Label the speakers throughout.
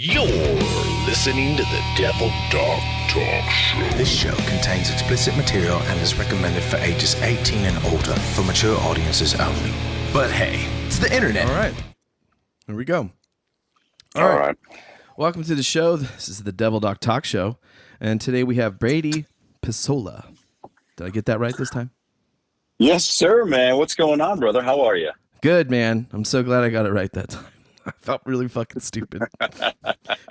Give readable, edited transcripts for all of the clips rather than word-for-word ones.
Speaker 1: You're listening to the Devil Dog Talk Show.
Speaker 2: This show contains explicit material and is recommended for ages 18 and older for mature audiences only. But hey, it's the internet.
Speaker 3: All right. Here we go.
Speaker 4: All right.
Speaker 3: Welcome to the show. This is the Devil Dog Talk Show. And today we have Brady Pisola. Did I get that right this time?
Speaker 4: Yes, sir, man. What's going on, brother? How are you?
Speaker 3: Good, man. I'm so glad I got it right that time. I felt really fucking stupid.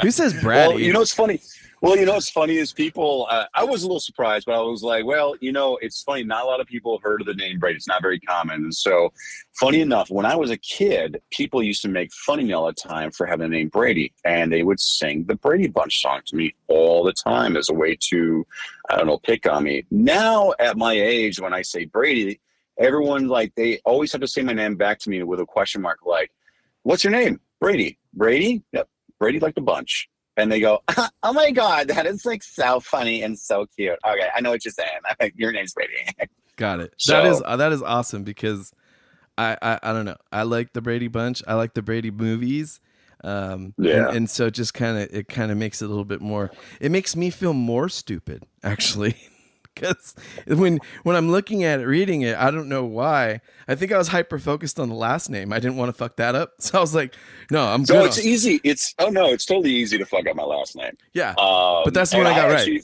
Speaker 3: Who says Brady?
Speaker 4: Well, you know what's funny? What's funny is people, I was a little surprised, but I was like, well, it's funny. Not a lot of people have heard of the name Brady. It's not very common. And so, funny enough, when I was a kid, people used to make fun of me all the time for having the name Brady. And they would sing the Brady Bunch song to me all the time as a way to, pick on me. Now, at my age, when I say Brady, everyone, they always have to say my name back to me with a question mark, like, what's your name? Brady. Brady? Yep. Brady like the bunch. And they go, oh my God, that is so funny and so cute. Okay, I know what you're saying. I think your name's Brady.
Speaker 3: Got it.
Speaker 4: So,
Speaker 3: that is awesome because I don't know. I like the Brady Bunch. I like the Brady movies. And so it kind of makes it a little bit more. It makes me feel more stupid actually. Because when I'm looking at it, reading it, I don't know why. I think I was hyper focused on the last name. I didn't want to fuck that up, so I was like, "No, I'm good."
Speaker 4: So it's easy. It's totally easy to fuck up my last name.
Speaker 3: Yeah, but that's the one I got right.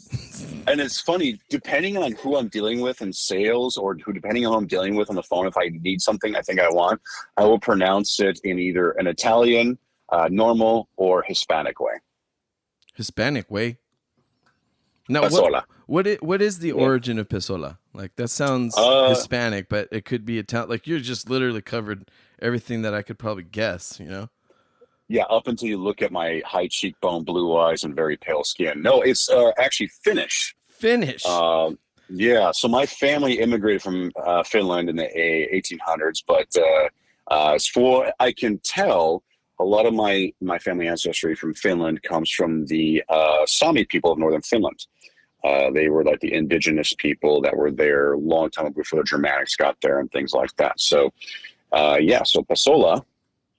Speaker 4: And it's funny, depending on who I'm dealing with in sales, or depending on who I'm dealing with on the phone. If I need something, I think I will pronounce it in either an Italian, normal, or Hispanic way.
Speaker 3: Hispanic way. Now, what is the origin of Pisola? Like, that sounds Hispanic, but it could be Italian. Like, you're just literally covered everything that I could probably guess,
Speaker 4: Yeah, up until you look at my high cheekbone, blue eyes, and very pale skin. No, it's actually Finnish.
Speaker 3: Finnish?
Speaker 4: Yeah, so my family immigrated from Finland in the 1800s, but as for I can tell, a lot of my family ancestry from Finland comes from the Sami people of northern Finland. They were like the indigenous people that were there a long time before the Germanics got there and things like that. So, so Pisola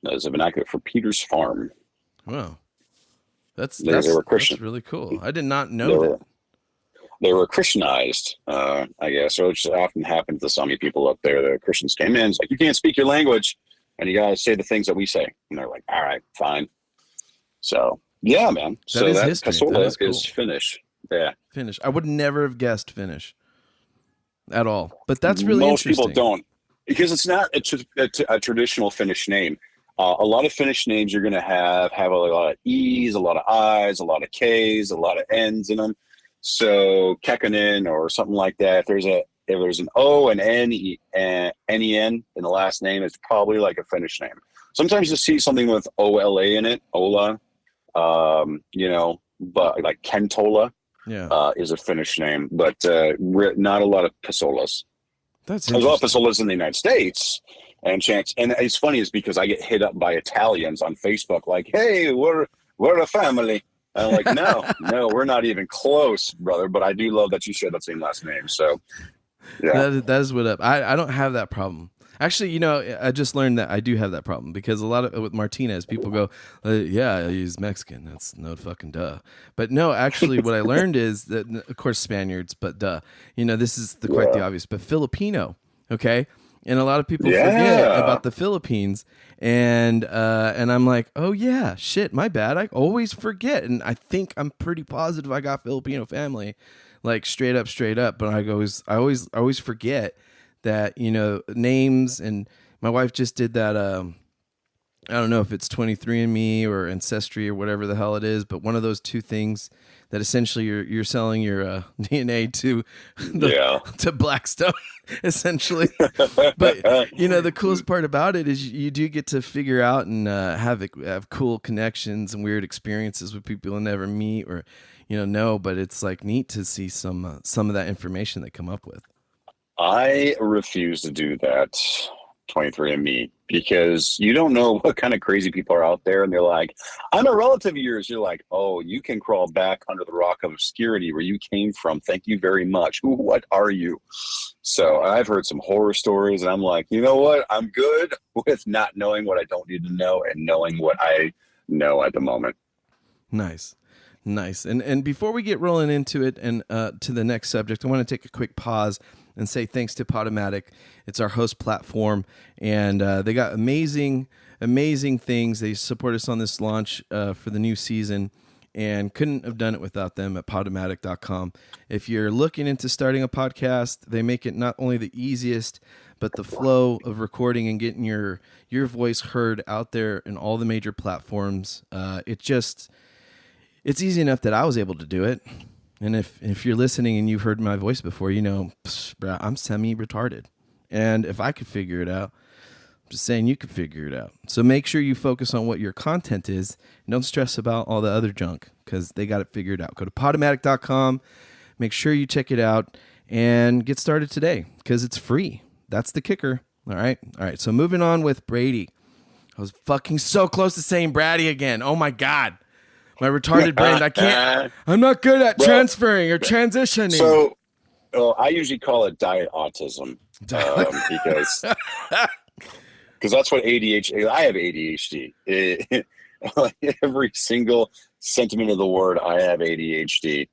Speaker 4: is a vernacular for Peter's farm.
Speaker 3: Wow. That's really cool. I did not know that.
Speaker 4: They were Christianized, I guess. So it just often happened to the Sami people up there. The Christians came in. It's like, you can't speak your language, and you got to say the things that we say. And they're like, all right, fine. So, yeah, man.
Speaker 3: That is history.
Speaker 4: Pisola
Speaker 3: Cool.
Speaker 4: is Finnish. Yeah.
Speaker 3: Finnish. I would never have guessed Finnish at all. But that's really interesting.
Speaker 4: Most people don't, because it's not a traditional Finnish name. A lot of Finnish names you're going to have a lot of E's, a lot of I's, a lot of K's, a lot of N's in them. So Kekkonen or something like that. If there's an O and N-E-N in the last name, it's probably like a Finnish name. Sometimes you'll see something with Ola in it, Ola, but like Kentola.
Speaker 3: Yeah,
Speaker 4: is a Finnish name, but not a lot of Pisolas.
Speaker 3: There's
Speaker 4: a lot of Pisolas in the United States, and it's funny is because I get hit up by Italians on Facebook, like, "Hey, we're a family." And I'm like, no, we're not even close, brother. But I do love that you share that same last name. So, yeah,
Speaker 3: that is what up. I don't have that problem. Actually, I just learned that I do have that problem because a lot of with Martinez, people go, yeah, he's Mexican. That's no fucking duh. But no, actually, what I learned is that, of course, Spaniards, but duh. This is quite the obvious. But Filipino, okay? And a lot of people forget about the Philippines. And I'm like, oh, yeah, shit, my bad. I always forget. And I think I'm pretty positive I got Filipino family, like straight up. But I always forget that, names, and my wife just did that. I don't know if it's 23andMe or Ancestry or whatever the hell it is, but one of those two things that essentially you're selling your DNA to Blackstone, essentially. But the coolest part about it is you do get to figure out and have cool connections and weird experiences with people you'll never meet or know. But it's like neat to see some of that information they come up with.
Speaker 4: I refuse to do that 23andMe because you don't know what kind of crazy people are out there, and they're like, I'm a relative of yours. You're like, oh, you can crawl back under the rock of obscurity where you came from. Thank you very much. What are you? So I've heard some horror stories, and I'm like, you know what? I'm good with not knowing what I don't need to know and knowing what I know at the moment.
Speaker 3: Nice. Nice. And before we get rolling into it and to the next subject, I want to take a quick pause and say thanks to Podomatic. It's our host platform, and they got amazing things. They support us on this launch for the new season, and couldn't have done it without them at Podomatic.com. If you're looking into starting a podcast, they make it not only the easiest, but the flow of recording and getting your voice heard out there in all the major platforms. It's easy enough that I was able to do it. And if you're listening and you've heard my voice before, you know, bro, I'm semi-retarded. And if I could figure it out, I'm just saying you could figure it out. So make sure you focus on what your content is and don't stress about all the other junk because they got it figured out. Go to Podomatic.com, make sure you check it out, and get started today because it's free. That's the kicker. All right. So moving on with Brady. I was fucking so close to saying Brady again. Oh my God. My retarded brain. I'm not good at transferring or transitioning.
Speaker 4: So I usually call it diet autism because that's what ADHD, I have ADHD. Every single sentiment of the word, I have ADHD.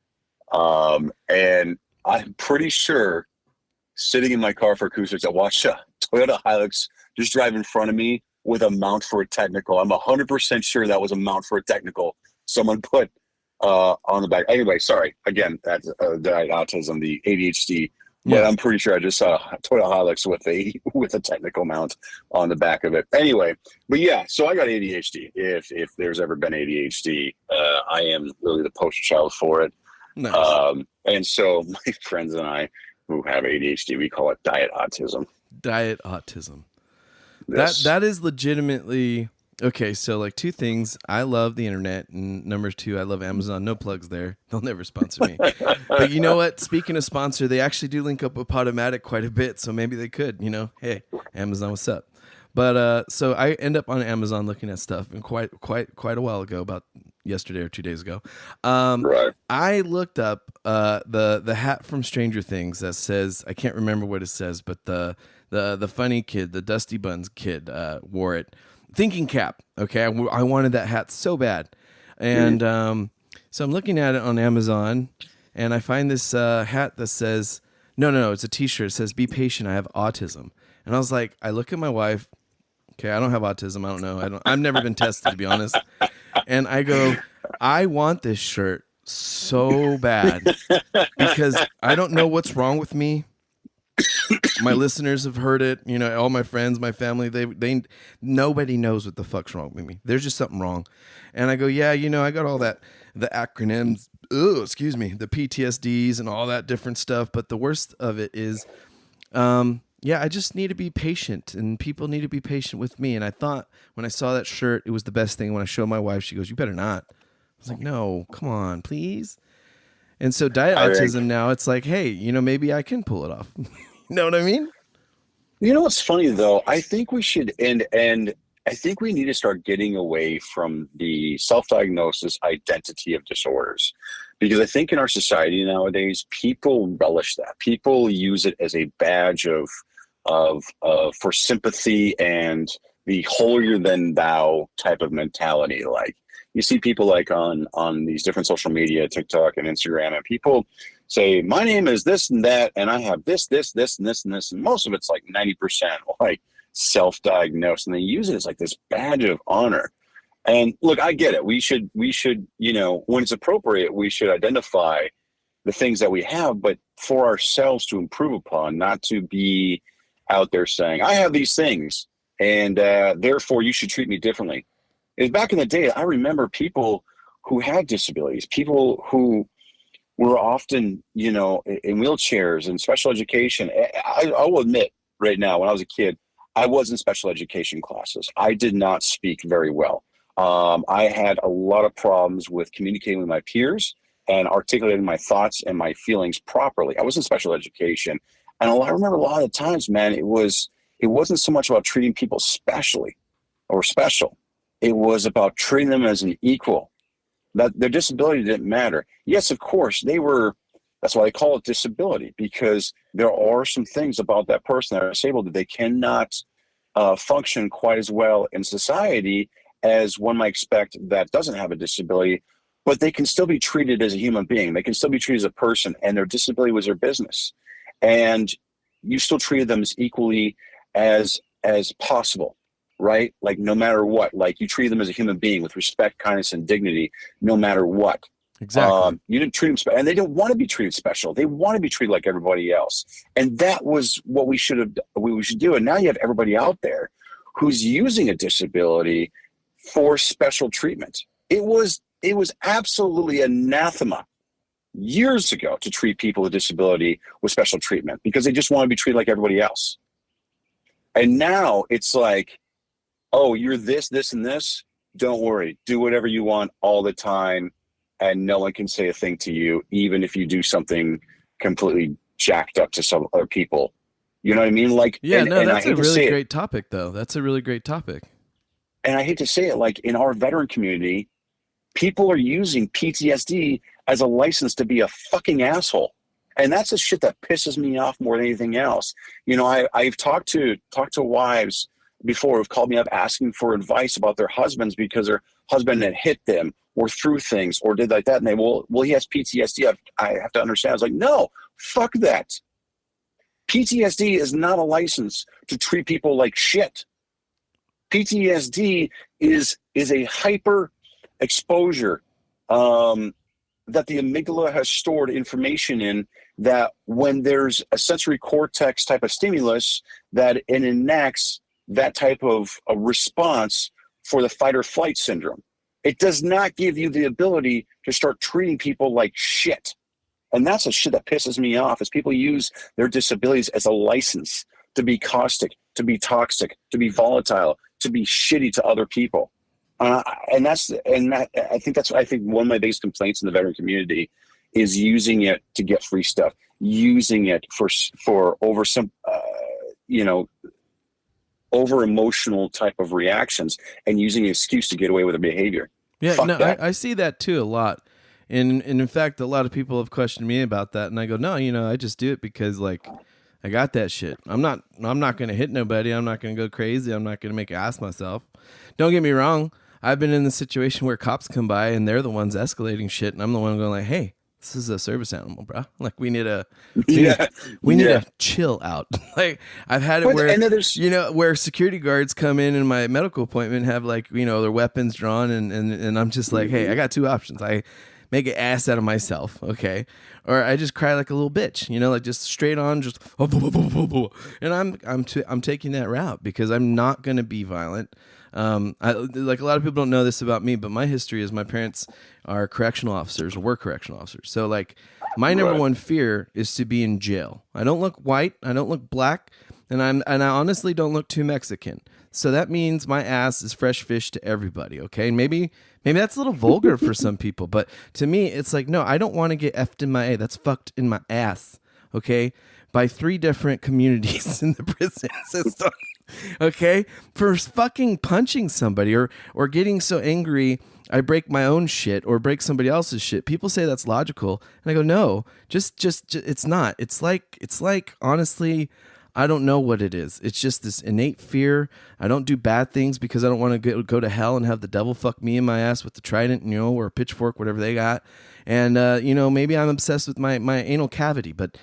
Speaker 4: And I'm pretty sure sitting in my car for acoustics, I watched a Toyota Hilux just drive in front of me with a mount for a technical. I'm 100% sure that was a mount for a technical someone put on the back. Anyway, sorry. Again, that's diet autism, the ADHD. But yeah. I'm pretty sure I just saw a Toyota Hilux with a technical mount on the back of it. Anyway, but yeah, so I got ADHD. If there's ever been ADHD, I am really the poster child for it. Nice. And so my friends and I who have ADHD, we call it diet autism.
Speaker 3: Diet autism.
Speaker 4: Yes.
Speaker 3: That is legitimately okay. So like two things. I love the internet, and number two, I love Amazon. No plugs there. They'll never sponsor me. But you know what? Speaking of sponsor, they actually do link up with Podomatic quite a bit. So maybe they could, you know, hey, Amazon, what's up? But so I end up on Amazon looking at stuff, and quite a while ago, about yesterday or 2 days ago,
Speaker 4: right.
Speaker 3: I looked up the hat from Stranger Things that says, I can't remember what it says, but the funny kid, the Dusty Buns kid, wore it. Thinking cap. Okay, I wanted that hat so bad, and so I'm looking at it on Amazon, and I find this hat that says, no, it's a T-shirt. It says, "Be patient, I have autism." And I was like, I look at my wife. Okay, I don't have autism. I don't know. I've never been tested, to be honest. And I go, I want this shirt so bad because I don't know what's wrong with me. My listeners have heard it. You know, all my friends, my family, they nobody knows what the fuck's wrong with me. There's just something wrong. And I go, yeah, you know, I got all that, the acronyms, the PTSDs and all that different stuff. But the worst of it is, yeah, I just need to be patient, and people need to be patient with me. And I thought when I saw that shirt, it was the best thing. When I showed my wife, she goes, "You better not." I was like, "No, come on, please." And so diet autism now, it's like, hey, you know, maybe I can pull it off. You know what I mean?
Speaker 4: You know what's funny though? I think we should and I think we need to start getting away from the self-diagnosis identity of disorders. Because I think in our society nowadays, people relish that. People use it as a badge of for sympathy and the holier than thou type of mentality. Like you see people like on these different social media, TikTok and Instagram, and people say, my name is this and that, and I have this, and this, and this. And most of it's like 90% like self-diagnosed, and they use it as like this badge of honor. And look, I get it. We should, you know, when it's appropriate, we should identify the things that we have, but for ourselves to improve upon, not to be out there saying, I have these things, and therefore you should treat me differently. Is back in the day, I remember people who had disabilities, people who were often, you know, in wheelchairs and special education. I will admit right now, when I was a kid, I was in special education classes. I did not speak very well. I had a lot of problems with communicating with my peers and articulating my thoughts and my feelings properly. I was in special education. And I remember a lot of times, man, it wasn't so much about treating people specially or special. It was about treating them as an equal. That their disability didn't matter. Yes, of course, that's why I call it disability, because there are some things about that person that are disabled that they cannot function quite as well in society as one might expect that doesn't have a disability. but they can still be treated as a human being. They can still be treated as a person, and their disability was their business. And you still treated them as equally as possible, right? Like no matter what, like you treated them as a human being with respect, kindness, and dignity, no matter what.
Speaker 3: Exactly.
Speaker 4: You didn't treat them special, and they didn't want to be treated special. They want to be treated like everybody else. And that was what we should do. And now you have everybody out there who's using a disability for special treatment. It was absolutely anathema years ago to treat people with disability with special treatment because they just want to be treated like everybody else. And now it's like, oh, you're this, and this. Don't worry. Do whatever you want all the time. And no one can say a thing to you, even if you do something completely jacked up to some other people. You know what I mean? Like,
Speaker 3: yeah,
Speaker 4: that's
Speaker 3: a really great topic, though. That's a really great topic.
Speaker 4: And I hate to say it, like in our veteran community, people are using PTSD as a license to be a fucking asshole. And that's the shit that pisses me off more than anything else. You know, I've talked to wives before who've called me up asking for advice about their husbands because their husband had hit them or threw things or did like that. And they, well, he has PTSD. I have to understand. I was like, no, fuck that. PTSD is not a license to treat people like shit. PTSD is a hyper exposure that the amygdala has stored information in, that when there's a sensory cortex type of stimulus, that it enacts that type of a response for the fight or flight syndrome. It does not give you the ability to start treating people like shit. And that's the shit that pisses me off, is people use their disabilities as a license to be caustic, to be toxic, to be volatile, to be shitty to other people. I think one of my biggest complaints in the veteran community is using it to get free stuff, using it for over some, over emotional type of reactions, and using an excuse to get away with a behavior.
Speaker 3: Yeah,
Speaker 4: Fuck that.
Speaker 3: I see that too a lot. And in fact, a lot of people have questioned me about that, and I go, no, I just do it because like I got that shit. I'm not going to hit nobody. I'm not going to go crazy. I'm not going to make an ass myself. Don't get me wrong. I've been in the situation where cops come by and they're the ones escalating shit, and I'm the one going like, hey, this is a service animal, bro. Like we need to chill out. Like I've had it where, where security guards come in my medical appointment, have like, their weapons drawn, and I'm just like, hey, I got two options. I make an ass out of myself, okay? Or I just cry like a little bitch, like just straight on, just, and I'm taking that route because I'm not going to be violent. Like a lot of people don't know this about me, but my history is my parents are correctional officers, or were correctional officers. So like my number one fear is to be in jail. I don't look white. I don't look black. And I honestly don't look too Mexican. So that means my ass is fresh fish to everybody. Okay. And maybe that's a little vulgar for some people, but to me, it's like, no, I don't want to get effed in my A. That's fucked in my ass. Okay. By 3 different communities in the prison system. Okay. For fucking punching somebody or getting so angry I break my own shit or break somebody else's shit. People say that's logical. And I go, no, just it's not. It's like, honestly, I don't know what it is. It's just this innate fear. I don't do bad things because I don't want to go to hell and have the devil fuck me in my ass with the trident, or a pitchfork, whatever they got. And, maybe I'm obsessed with my anal cavity, but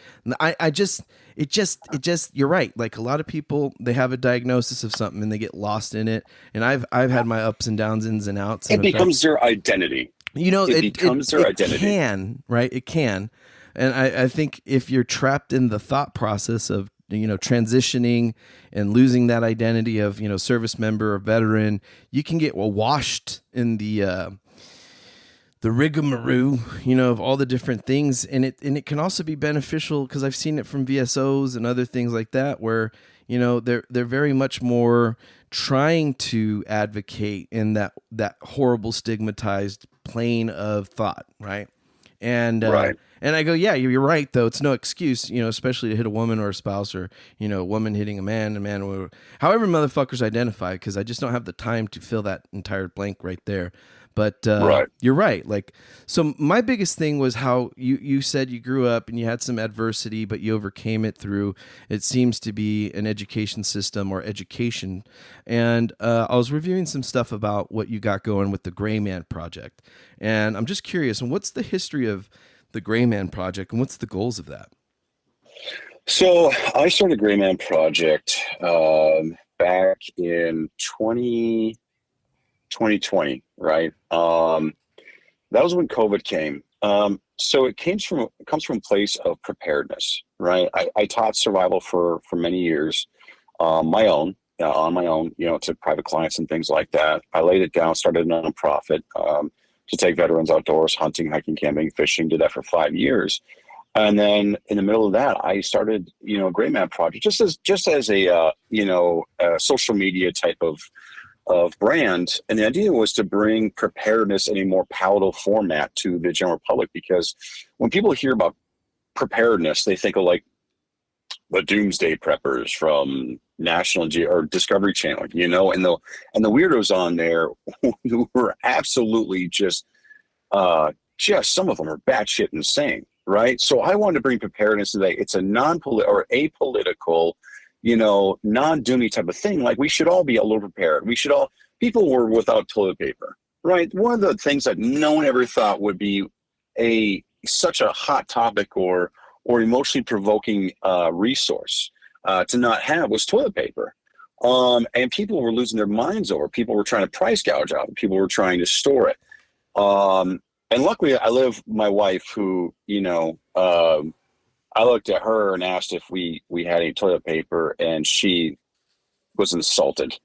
Speaker 3: you're right. Like a lot of people, they have a diagnosis of something and they get lost in it. And I've had my ups and downs, ins and outs.
Speaker 4: It becomes their identity. It becomes their identity. It can,
Speaker 3: right? It can. And I think if you're trapped in the thought process of, transitioning and losing that identity of, service member or veteran, you can get washed in the rigmarole, of all the different things. And it can also be beneficial because I've seen it from VSOs and other things like that, where, they're very much more trying to advocate in that horrible stigmatized plane of thought. Right. And,
Speaker 4: right.
Speaker 3: And I go, yeah, you're right, though. It's no excuse, especially to hit a woman or a spouse, or, a woman hitting a man, or however motherfuckers identify, because I just don't have the time to fill that entire blank right there. But
Speaker 4: Right.
Speaker 3: you're right. Like, so my biggest thing was how you said you grew up and you had some adversity, but you overcame it through, it seems to be an education system or education. And I was reviewing some stuff about what you got going with the Gray Man Project. And I'm just curious, and what's the history of the Gray Man Project and what's the goals of that?
Speaker 4: So I started Gray Man Project back in 2020, right? That was when COVID came. So it comes from a place of preparedness, right? I taught survival for many years, on my own, to private clients and things like that. I laid it down, started a nonprofit to take veterans outdoors, hunting, hiking, camping, fishing. Did that for 5 years. And then in the middle of that, I started, Gray Man Project just as a a social media type of brand. And the idea was to bring preparedness in a more palatable format to the general public, because when people hear about preparedness, they think of like the Doomsday Preppers from National or Discovery Channel, and the weirdos on there who were absolutely just some of them are batshit insane. Right. So I wanted to bring preparedness today. It's a apolitical, non-doomy type of thing. Like, we should all be a little prepared. People were without toilet paper. Right. One of the things that no one ever thought would be such a hot topic or emotionally provoking resource to not have was toilet paper. And people were losing their minds over. People were trying to price gouge out. People were trying to store it. And luckily, I live my wife who, I looked at her and asked if we had any toilet paper, and she was insulted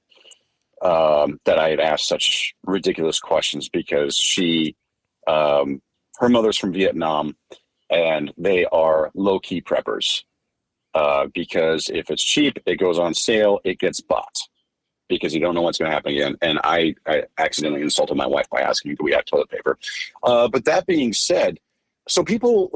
Speaker 4: that I had asked such ridiculous questions, because her mother's from Vietnam, and they are low-key preppers, because if it's cheap, it goes on sale, it gets bought, because you don't know what's going to happen again. And I accidentally insulted my wife by asking, do we have toilet paper? But that being said, so people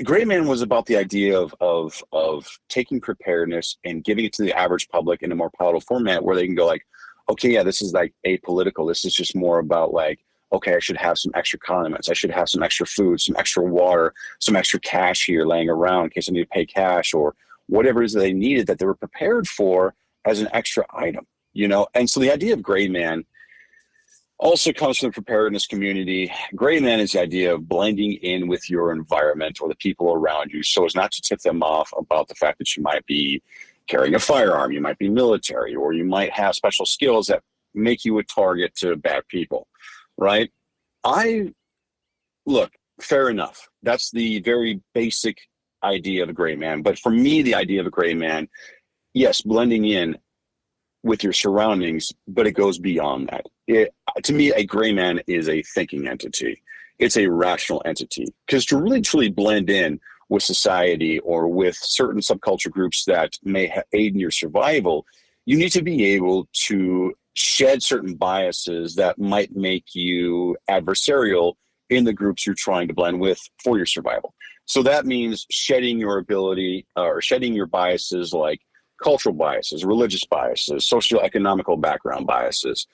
Speaker 4: Gray Man was about the idea of taking preparedness and giving it to the average public in a more palatable format, where they can go like, okay, yeah, this is like apolitical. This is just more about like, okay, I should have some extra condiments. I should have some extra food, some extra water, some extra cash here laying around in case I need to pay cash, or whatever it is that they needed that they were prepared for as an extra item, And so the idea of Gray Man also comes from the preparedness community. Gray Man is the idea of blending in with your environment or the people around you, so as not to tip them off about the fact that you might be carrying a firearm, you might be military, or you might have special skills that make you a target to bad people, right? Fair enough. That's the very basic idea of a Gray Man. But for me, the idea of a Gray Man, yes, blending in with your surroundings, but it goes beyond that. To me, a Gray Man is a thinking entity. It's a rational entity. Because to really truly blend in with society or with certain subculture groups that may aid in your survival, you need to be able to shed certain biases that might make you adversarial in the groups you're trying to blend with for your survival. So that means shedding your ability or shedding your biases, like cultural biases, religious biases, socioeconomical background biases,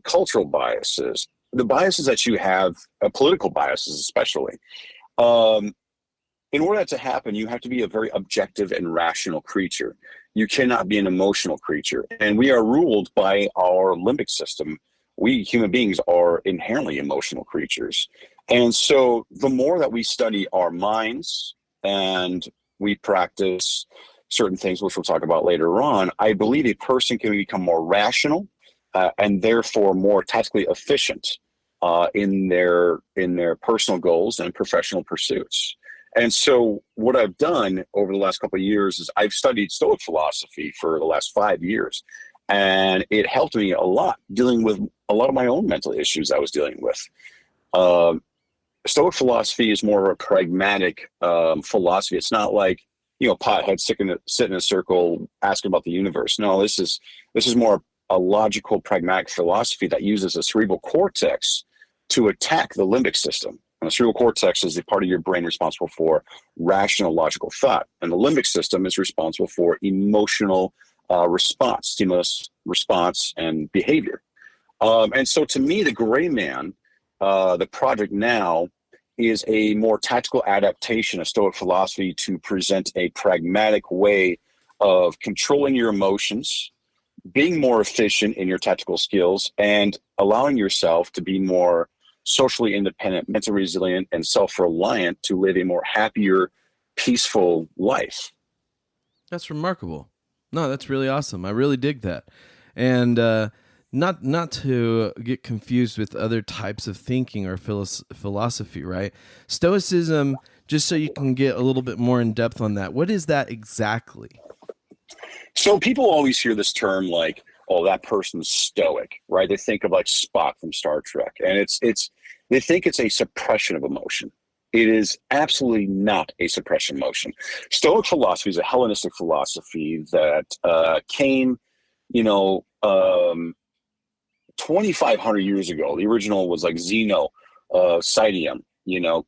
Speaker 4: cultural biases, the biases that you have, political biases especially. In order to happen, you have to be a very objective and rational creature. You cannot be an emotional creature. And we are ruled by our limbic system. We human beings are inherently emotional creatures. And so the more that we study our minds and we practice certain things, which we'll talk about later on, I believe a person can become more rational and therefore more tactically efficient in their personal goals and professional pursuits. And so what I've done over the last couple of years is I've studied Stoic philosophy for the last 5 years, and it helped me a lot dealing with a lot of my own mental issues I was dealing with. Stoic philosophy is more of a pragmatic philosophy. It's not like, potheads sit in a circle asking about the universe. No, this is more a logical, pragmatic philosophy that uses the cerebral cortex to attack the limbic system. And the cerebral cortex is the part of your brain responsible for rational, logical thought. And the limbic system is responsible for emotional response, stimulus response, and behavior. And so to me, the Gray Man, the project now, is a more tactical adaptation of Stoic philosophy to present a pragmatic way of controlling your emotions, being more efficient in your tactical skills, and allowing yourself to be more socially independent, mentally resilient, and self-reliant to live a more happier, peaceful life.
Speaker 3: That's remarkable. No, that's really awesome. I really dig that. And not to get confused with other types of thinking or philosophy, right? Stoicism, just so you can get a little bit more in depth on that. What is that exactly?
Speaker 4: So people always hear this term like, oh, that person's stoic, right? They think of like Spock from Star Trek, and they think it's a suppression of emotion. It is absolutely not a suppression motion. Stoic philosophy is a Hellenistic philosophy that came, 2,500 years ago. The original was like Zeno, Citium,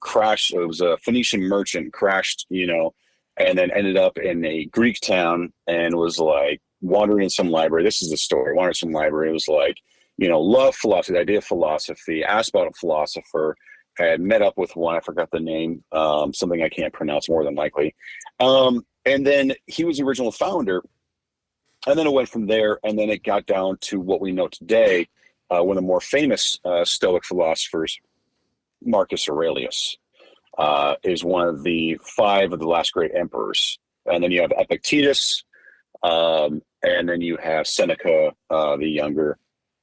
Speaker 4: crashed. It was a Phoenician merchant, crashed, and then ended up in a Greek town and was like wandering in some library. This is the story. Wandering in some library. It was like, love philosophy, the idea of philosophy, asked about a philosopher, had met up with one, I forgot the name, something I can't pronounce more than likely. And then he was the original founder. And then it went from there, and then it got down to what we know today, one of the more famous Stoic philosophers, Marcus Aurelius, is one of the 5 of the last great emperors. And then you have Epictetus, and then you have Seneca the Younger,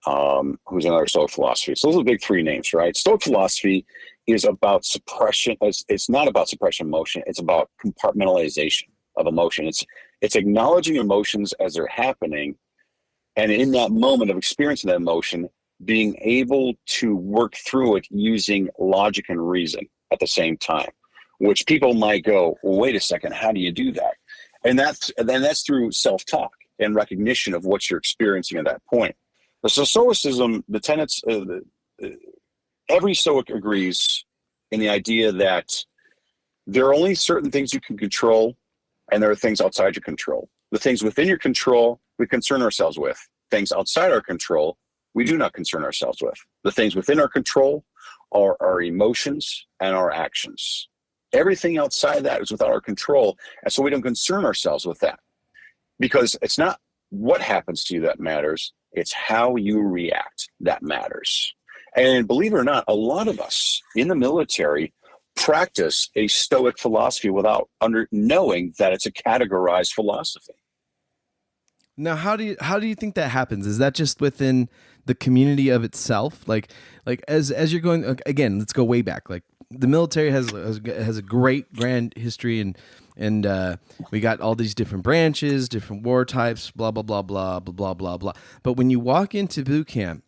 Speaker 4: who's another Stoic philosophy. So those are the big 3 names, right? Stoic philosophy is about suppression. It's not about suppression of emotion. It's about compartmentalization of emotion. It's acknowledging emotions as they're happening, and in that moment of experiencing that emotion, being able to work through it using logic and reason at the same time, which people might go, well, wait a second, how do you do that? And that's through self-talk and recognition of what you're experiencing at that point. So Stoicism, the tenets, every Stoic agrees in the idea that there are only certain things you can control, and there are things outside your control. The things within your control, we concern ourselves with. Things outside our control, we do not concern ourselves with. The things within our control are our emotions and our actions. Everything outside that is without our control, and so we don't concern ourselves with that. Because it's not what happens to you that matters, it's how you react that matters. And believe it or not, a lot of us in the military practice a Stoic philosophy without knowing that it's a categorized philosophy.
Speaker 3: Now, how do you think that happens? Is that just within the community of itself? Like as you're going again, let's go way back. Like the military has a great grand history, and we got all these different branches, different war types, blah blah blah blah blah blah blah blah. But when you walk into boot camp,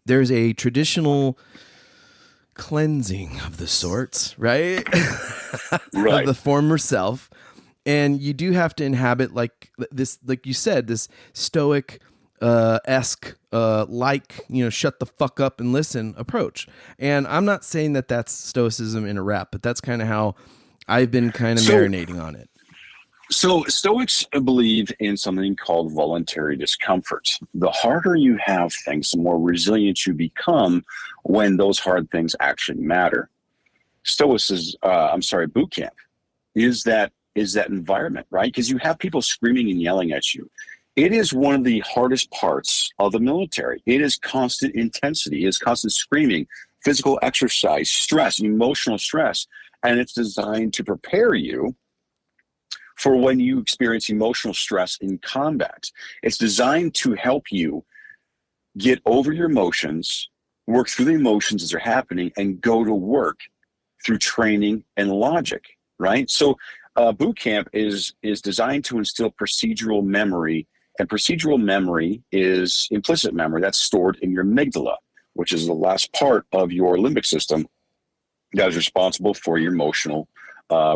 Speaker 3: there's a traditional cleansing of the sorts, right?
Speaker 4: Right.
Speaker 3: Of the former self. And you do have to inhabit like this, like you said, this Stoic esque, shut the fuck up and listen approach. And I'm not saying that that's Stoicism in a rap, but that's kind of how I've been kind of marinating on it.
Speaker 4: So Stoics believe in something called voluntary discomfort. The harder you have things, the more resilient you become when those hard things actually matter. Boot camp is that environment, right? Because you have people screaming and yelling at you. It is one of the hardest parts of the military. It is constant intensity. It is constant screaming, physical exercise, stress, emotional stress. And it's designed to prepare you for when you experience emotional stress in combat. It's designed to help you get over your emotions, work through the emotions as they're happening, and go to work through training and logic, right? So boot camp is designed to instill procedural memory, and procedural memory is implicit memory that's stored in your amygdala, which is the last part of your limbic system that is responsible for your emotional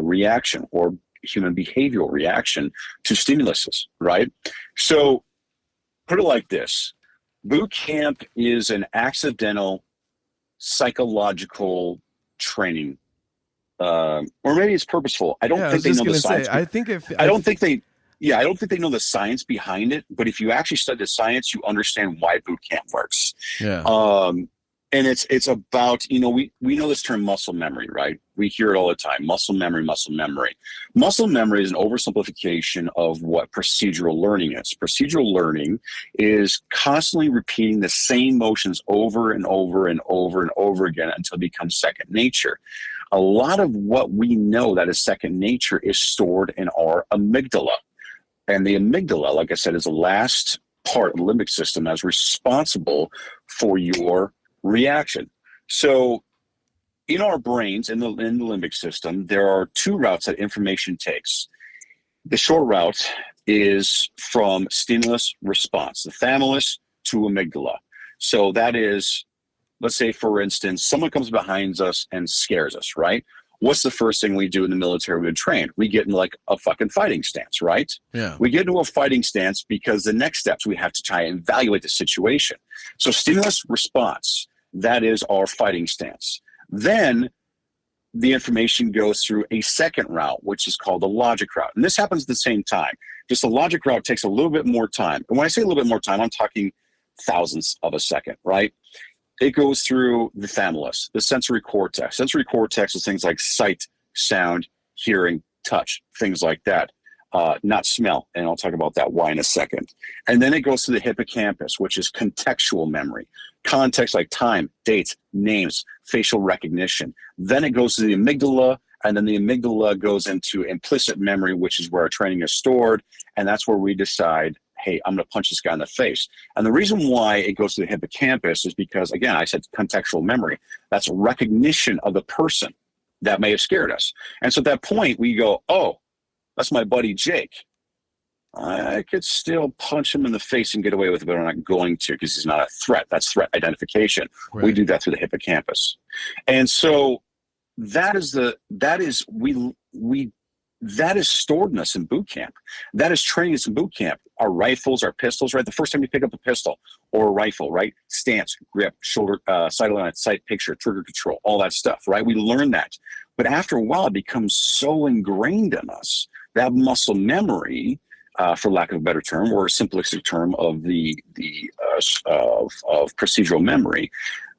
Speaker 4: reaction or human behavioral reaction to stimuluses, right? So put it like this. Boot camp is an accidental psychological training, or maybe it's purposeful. I don't think they know the science. Yeah, I don't think they know the science behind it, but if you actually study the science, you understand why boot camp works.
Speaker 3: Yeah.
Speaker 4: And it's about, we know this term muscle memory, right? We hear it all the time, muscle memory, muscle memory. Muscle memory is an oversimplification of what procedural learning is. Procedural learning is constantly repeating the same motions over and over and over and over again until it becomes second nature. A lot of what we know that is second nature is stored in our amygdala. And the amygdala, like I said, is the last part of the limbic system that's responsible for your reaction. So in our brains, in the limbic system, there are two routes that information takes. The short route is from stimulus response, the thalamus to amygdala. So that is, let's say, for instance, someone comes behind us and scares us, right? What's the first thing we do in the military? We would train. We get in like a fucking fighting stance, right?
Speaker 3: Yeah.
Speaker 4: We get into a fighting stance because the next steps we have to try and evaluate the situation. So stimulus response, that is our fighting stance. Then the information goes through a second route, which is called the logic route. And this happens at the same time. Just the logic route takes a little bit more time. And when I say a little bit more time, I'm talking thousandths of a second, right? It goes through the thalamus, the sensory cortex. Sensory cortex is things like sight, sound, hearing, touch, things like that. Not smell, and I'll talk about that why in a second. And then it goes to the hippocampus, which is contextual memory. Context like time, dates, names, facial recognition. Then it goes to the amygdala, and then the amygdala goes into implicit memory, which is where our training is stored, and that's where we decide, hey, I'm going to punch this guy in the face. And the reason why it goes to the hippocampus is because, again, I said contextual memory. That's a recognition of the person that may have scared us. And so at that point, we go, oh, that's my buddy Jake. I could still punch him in the face and get away with it, but I'm not going to because he's not a threat. That's threat identification. Right. We do that through the hippocampus. And so that is stored in us in boot camp. That is training us in boot camp. Our rifles, our pistols, right? The first time you pick up a pistol or a rifle, right? Stance, grip, shoulder, sight line, sight picture, trigger control, all that stuff, right? We learn that. But after a while, it becomes so ingrained in us, that muscle memory, for lack of a better term, or a simplistic term of of procedural memory,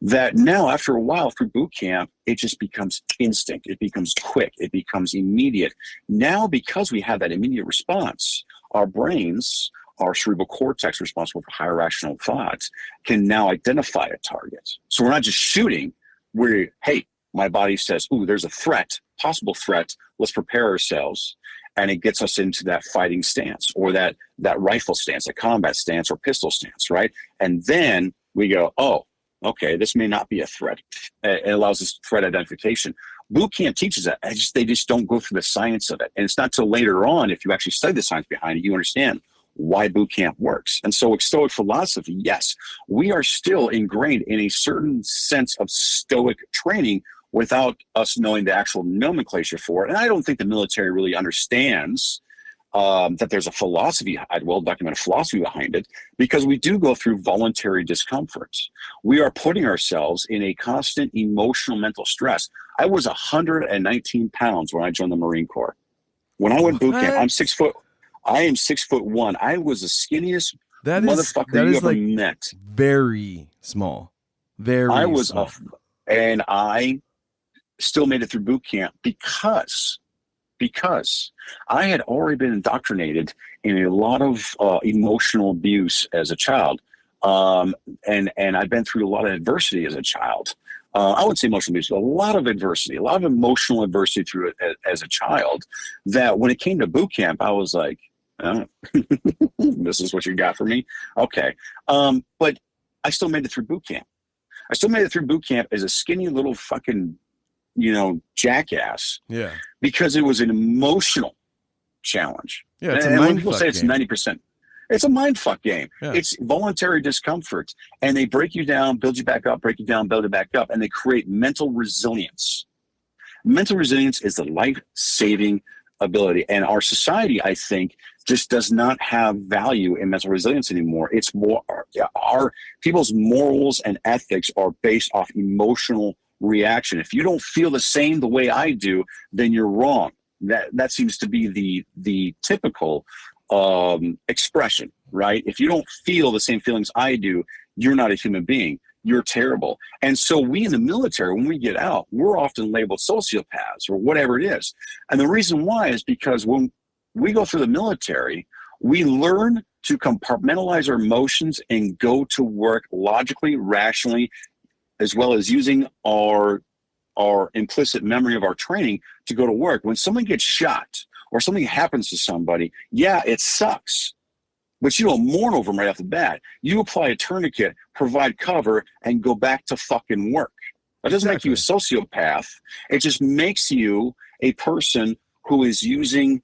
Speaker 4: that now after a while through boot camp, it just becomes instinct. It becomes quick. It becomes immediate. Now, because we have that immediate response, our brains, our cerebral cortex responsible for higher rational thought, can now identify a target. So we're not just shooting. We're, hey, my body says, ooh, there's a threat, possible threat. Let's prepare ourselves. And it gets us into that fighting stance or that rifle stance, that combat stance or pistol stance, right? And then we go, oh, okay, this may not be a threat. It allows us threat identification. Boot camp teaches that. They just don't go through the science of it. And it's not till later on, if you actually study the science behind it, you understand why boot camp works. And so Stoic philosophy, yes, we are still ingrained in a certain sense of Stoic training without us knowing the actual nomenclature for it. And I don't think the military really understands that there's a philosophy, a well-documented philosophy behind it, because we do go through voluntary discomfort. We are putting ourselves in a constant emotional mental stress. I was 119 pounds when I joined the Marine Corps. When I went boot camp, I am 6'1". I was the skinniest motherfucker you ever met.
Speaker 3: Very small. Very small.
Speaker 4: And I still made it through boot camp because I had already been indoctrinated in a lot of emotional abuse as a child. And I've been through a lot of adversity as a child. I wouldn't say emotional abuse, but a lot of adversity, a lot of emotional adversity through it as a child, that when it came to boot camp, I was like, oh, this is what you got for me? Okay. But I still made it through boot camp. I still made it through boot camp as a skinny little fucking, jackass.
Speaker 3: Yeah.
Speaker 4: Because it was an emotional challenge.
Speaker 3: Yeah, it's a mind fuck
Speaker 4: say it's
Speaker 3: game.
Speaker 4: 90%. It's a mind fuck game.
Speaker 3: Yeah.
Speaker 4: It's voluntary discomfort. And they break you down, build you back up, break you down, build it back up, and they create mental resilience. Mental resilience is the life-saving ability. And our society, I think, just does not have value in mental resilience anymore. It's more, our people's morals and ethics are based off emotional reaction. If you don't feel the way I do, then you're wrong. That seems to be the typical expression, right? If you don't feel the same feelings I do, you're not a human being. You're terrible. And so we in the military, when we get out, we're often labeled sociopaths or whatever it is. And the reason why is because when we go through the military, we learn to compartmentalize our emotions and go to work logically, rationally, as well as using our implicit memory of our training to go to work. When someone gets shot or something happens to somebody, yeah, it sucks. But you don't mourn over them right off the bat. You apply a tourniquet, provide cover, and go back to fucking work. That doesn't make you a sociopath. It just makes you a person who is using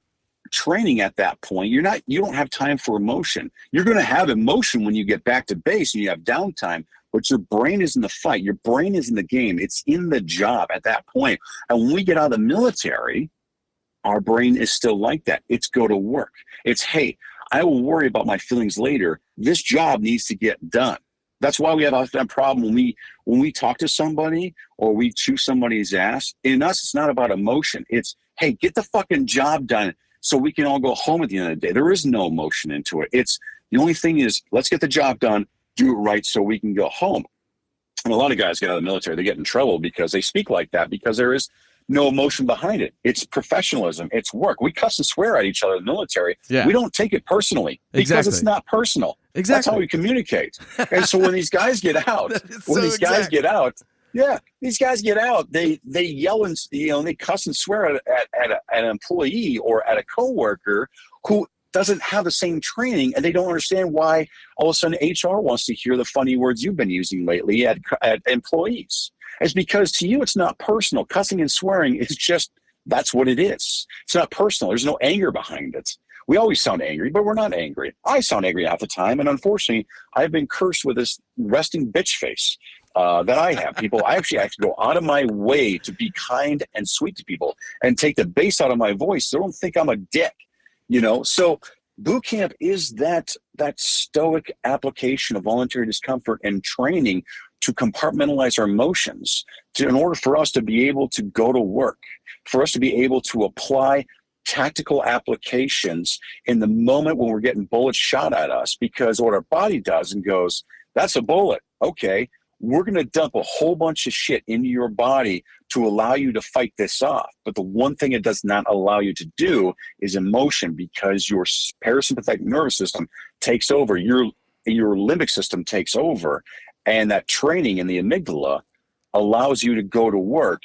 Speaker 4: training at that point. You don't have time for emotion. You're going to have emotion when you get back to base and you have downtime, but your brain is in the fight. Your brain is in the game. It's in the job at that point. And when we get out of the military, our brain is still like that. It's go to work. It's, hey, I will worry about my feelings later. This job needs to get done. That's why we have that problem when we talk to somebody or we chew somebody's ass. In us, it's not about emotion. It's, hey, get the fucking job done so we can all go home at the end of the day. There is no emotion into it. It's the only thing is, let's get the job done, do it right so we can go home. And a lot of guys get out of the military, they get in trouble because they speak like that because there is no emotion behind it. It's professionalism. It's work. We cuss and swear at each other in the military. Yeah. We don't take it personally because it's not personal. Exactly. That's how we communicate. And so when these guys get out, these guys get out, they yell and they cuss and swear at an employee or at a coworker who doesn't have the same training, and they don't understand why all of a sudden HR wants to hear the funny words you've been using lately at employees. It's because to you, it's not personal. Cussing and swearing is just, that's what it is. It's not personal. There's no anger behind it. We always sound angry, but we're not angry. I sound angry half the time. And unfortunately, I've been cursed with this resting bitch face that I have. I actually have to go out of my way to be kind and sweet to people and take the bass out of my voice so they don't think I'm a dick, So boot camp is that stoic application of voluntary discomfort and training to compartmentalize our emotions in order for us to be able to go to work, for us to be able to apply tactical applications in the moment when we're getting bullets shot at us, because what our body does and goes, that's a bullet. Okay, we're going to dump a whole bunch of shit into your body to allow you to fight this off. But the one thing it does not allow you to do is emotion, because your parasympathetic nervous system takes over, your limbic system takes over. And that training in the amygdala allows you to go to work,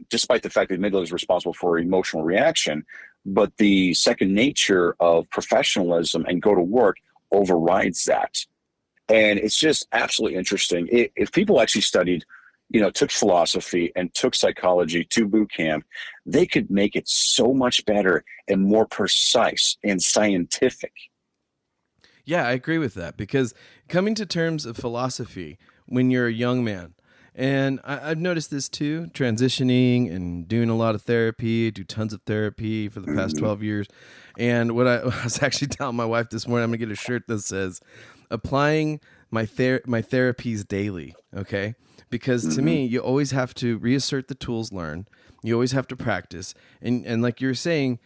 Speaker 4: despite the fact that the amygdala is responsible for emotional reaction. But the second nature of professionalism and go to work overrides that. And it's just absolutely interesting. If people actually studied, took philosophy and took psychology to boot camp, they could make it so much better and more precise and scientific.
Speaker 3: Yeah, I agree with that, because coming to terms of philosophy when you're a young man, and I've noticed this too, transitioning and doing a lot of therapy, do tons of therapy for the past 12 years. And what I was actually telling my wife this morning, I'm going to get a shirt that says, applying my therapies daily, okay? Because to me, you always have to reassert the tools learned. You always have to practice. And like you're saying,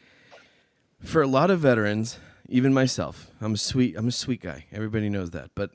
Speaker 3: for a lot of veterans, even myself, I'm a sweet guy. Everybody knows that. But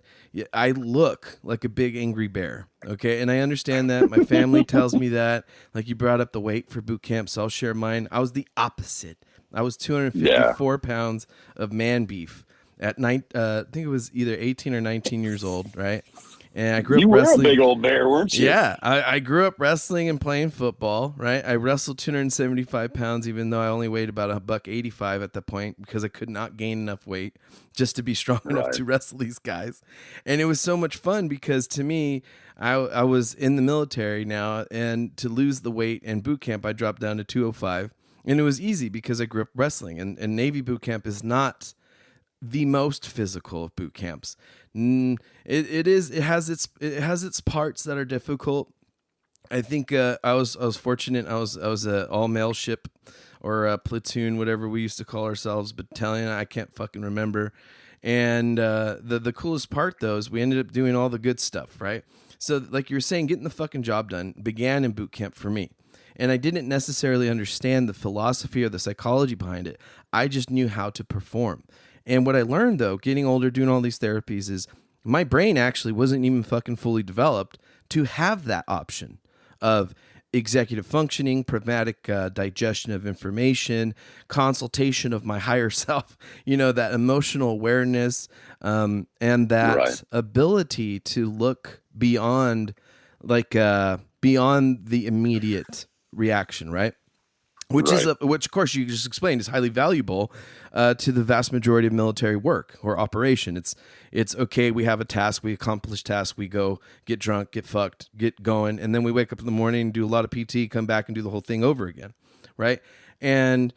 Speaker 3: I look like a big angry bear, okay? And I understand that. My family tells me that. Like, you brought up the weight for boot camp, so I'll share mine. I was the opposite. I was 254 pounds of man beef at I think it was either 18 or 19 years old, right? And I grew up wrestling. You were a
Speaker 4: big old bear, weren't you?
Speaker 3: Yeah, I grew up wrestling and playing football, right? I wrestled 275 pounds, even though I only weighed about $185 at the point, because I could not gain enough weight just to be strong enough to wrestle these guys. And it was so much fun because, to me, I was in the military now, and to lose the weight in boot camp, I dropped down to 205. And it was easy because I grew up wrestling. And Navy boot camp is not the most physical of boot camps. It has its parts that are difficult. I think I was fortunate. I was a all male ship, or a platoon, whatever we used to call ourselves, battalion. I can't fucking remember. And the coolest part though is we ended up doing all the good stuff, right? So like you were saying, getting the fucking job done began in boot camp for me. And I didn't necessarily understand the philosophy or the psychology behind it. I just knew how to perform. And what I learned, though, getting older, doing all these therapies, is my brain actually wasn't even fucking fully developed to have that option of executive functioning, pragmatic digestion of information, consultation of my higher self, that emotional awareness, and that ability to look beyond, beyond the immediate reaction, right? Which of course you just explained is highly valuable to the vast majority of military work or operation. It's okay. We have a task, we accomplish task, we go get drunk, get fucked, get going, and then we wake up in the morning, do a lot of PT, come back and do the whole thing over again, right? And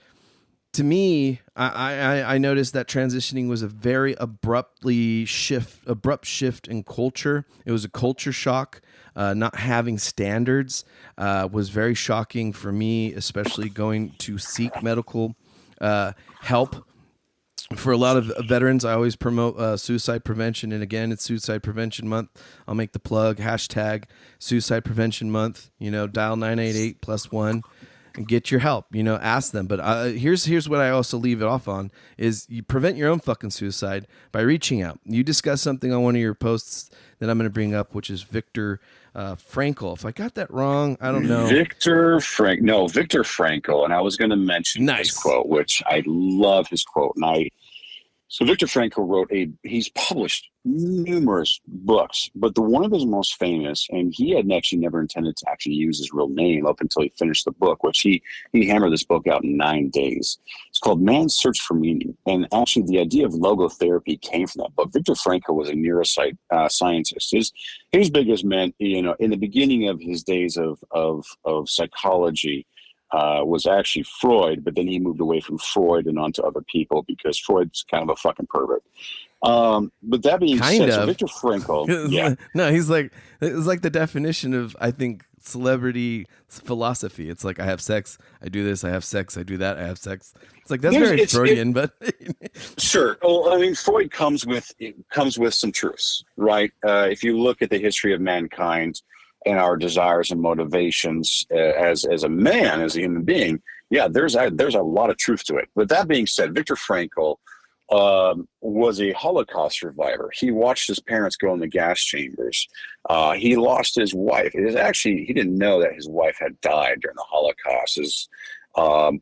Speaker 3: to me, I noticed that transitioning was a very abrupt shift in culture. It was a culture shock. Not having standards was very shocking for me, especially going to seek medical help. For a lot of veterans, I always promote suicide prevention. And again, it's Suicide Prevention Month. I'll make the plug, hashtag Suicide Prevention Month, dial 988+1 and get your help, ask them. But here's what I also leave it off on is you prevent your own fucking suicide by reaching out. You discuss something on one of your posts that I'm going to bring up, which is Viktor Frankl. If I got that wrong, I don't know.
Speaker 4: Viktor Frankl. And I was going to mention his quote, which I love his quote. So Viktor Frankl he's published numerous books, but one of his most famous, and he had actually never intended to actually use his real name up until he finished the book, which he hammered this book out in 9 days. It's called Man's Search for Meaning. And actually the idea of logotherapy came from that book. Viktor Frankl was a neuroscientist. His biggest meant, in the beginning of his days of psychology, was actually Freud, but then he moved away from Freud and onto other people because Freud's kind of a fucking pervert. But that being said, so Viktor Frankl, yeah.
Speaker 3: No, it's like the definition of, I think, celebrity philosophy. It's like, I have sex, I do this, I have sex, I do that, I have sex. It's like, that's very Freudian, but
Speaker 4: sure. Well, I mean, Freud comes with some truths, right? If you look at the history of mankind and our desires and motivations as a man, as a human being, yeah, there's a lot of truth to it. But that being said, Viktor Frankl was a Holocaust survivor. He watched his parents go in the gas chambers. He lost his wife. He didn't know that his wife had died during the Holocaust.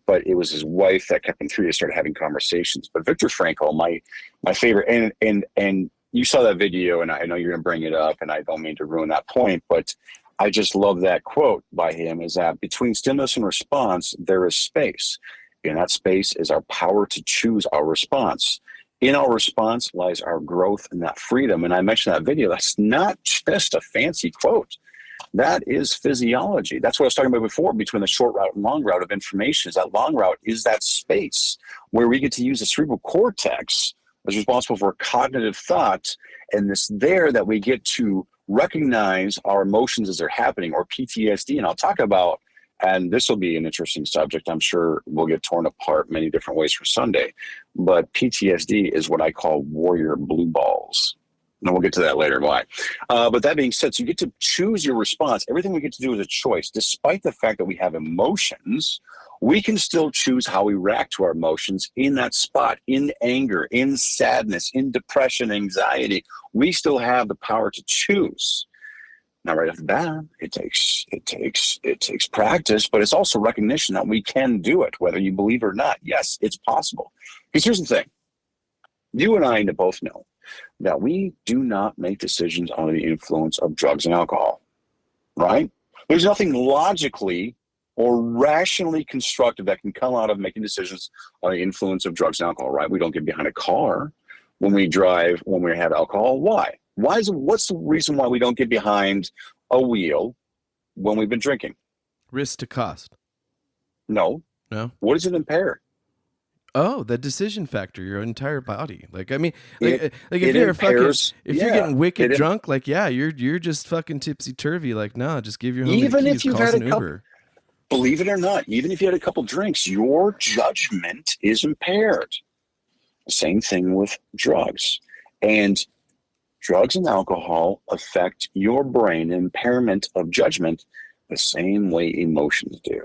Speaker 4: But it was his wife that kept him through. They started having conversations. But Viktor Frankl, my favorite, and you saw that video, and I know you're going to bring it up, and I don't mean to ruin that point, but I just love that quote by him, is that between stimulus and response, there is space. And that space is our power to choose our response. In our response lies our growth and that freedom. And I mentioned that video. That's not just a fancy quote. That is physiology. That's what I was talking about before, between the short route and long route of information. Is that long route is that space where we get to use the cerebral cortex is responsible for cognitive thought, and this there that we get to recognize our emotions as they're happening, or PTSD. And I'll talk about, and this will be an interesting subject, I'm sure we'll get torn apart many different ways for Sunday, but PTSD is what I call warrior blue balls. And we'll get to that later why. But that being said, so you get to choose your response. Everything we get to do is a choice. Despite the fact that we have emotions, we can still choose how we react to our emotions in that spot, in anger, in sadness, in depression, anxiety. We still have the power to choose. Now, right off the bat, it takes practice, but it's also recognition that we can do it, whether you believe it or not. Yes, it's possible. Because here's the thing. You and I both know that we do not make decisions under the influence of drugs and alcohol, right? There's nothing logically or rationally constructive that can come out of making decisions on the influence of drugs and alcohol, right? We don't get behind a car when we drive, when we have alcohol. Why? What's the reason why we don't get behind a wheel when we've been drinking?
Speaker 3: Risk to cost.
Speaker 4: No. What does it impair?
Speaker 3: Oh, the decision factor, your entire body. Like, I mean, if you're getting wicked drunk, like, yeah, you're just fucking tipsy turvy. Like, no, just give your home
Speaker 4: even
Speaker 3: the
Speaker 4: if
Speaker 3: keys,
Speaker 4: you've
Speaker 3: call
Speaker 4: had
Speaker 3: an
Speaker 4: a
Speaker 3: Uber.
Speaker 4: couple, believe it or not, even if you had a couple drinks, your judgment is impaired. Same thing with drugs. And drugs and alcohol affect your brain, impairment of judgment, the same way emotions do,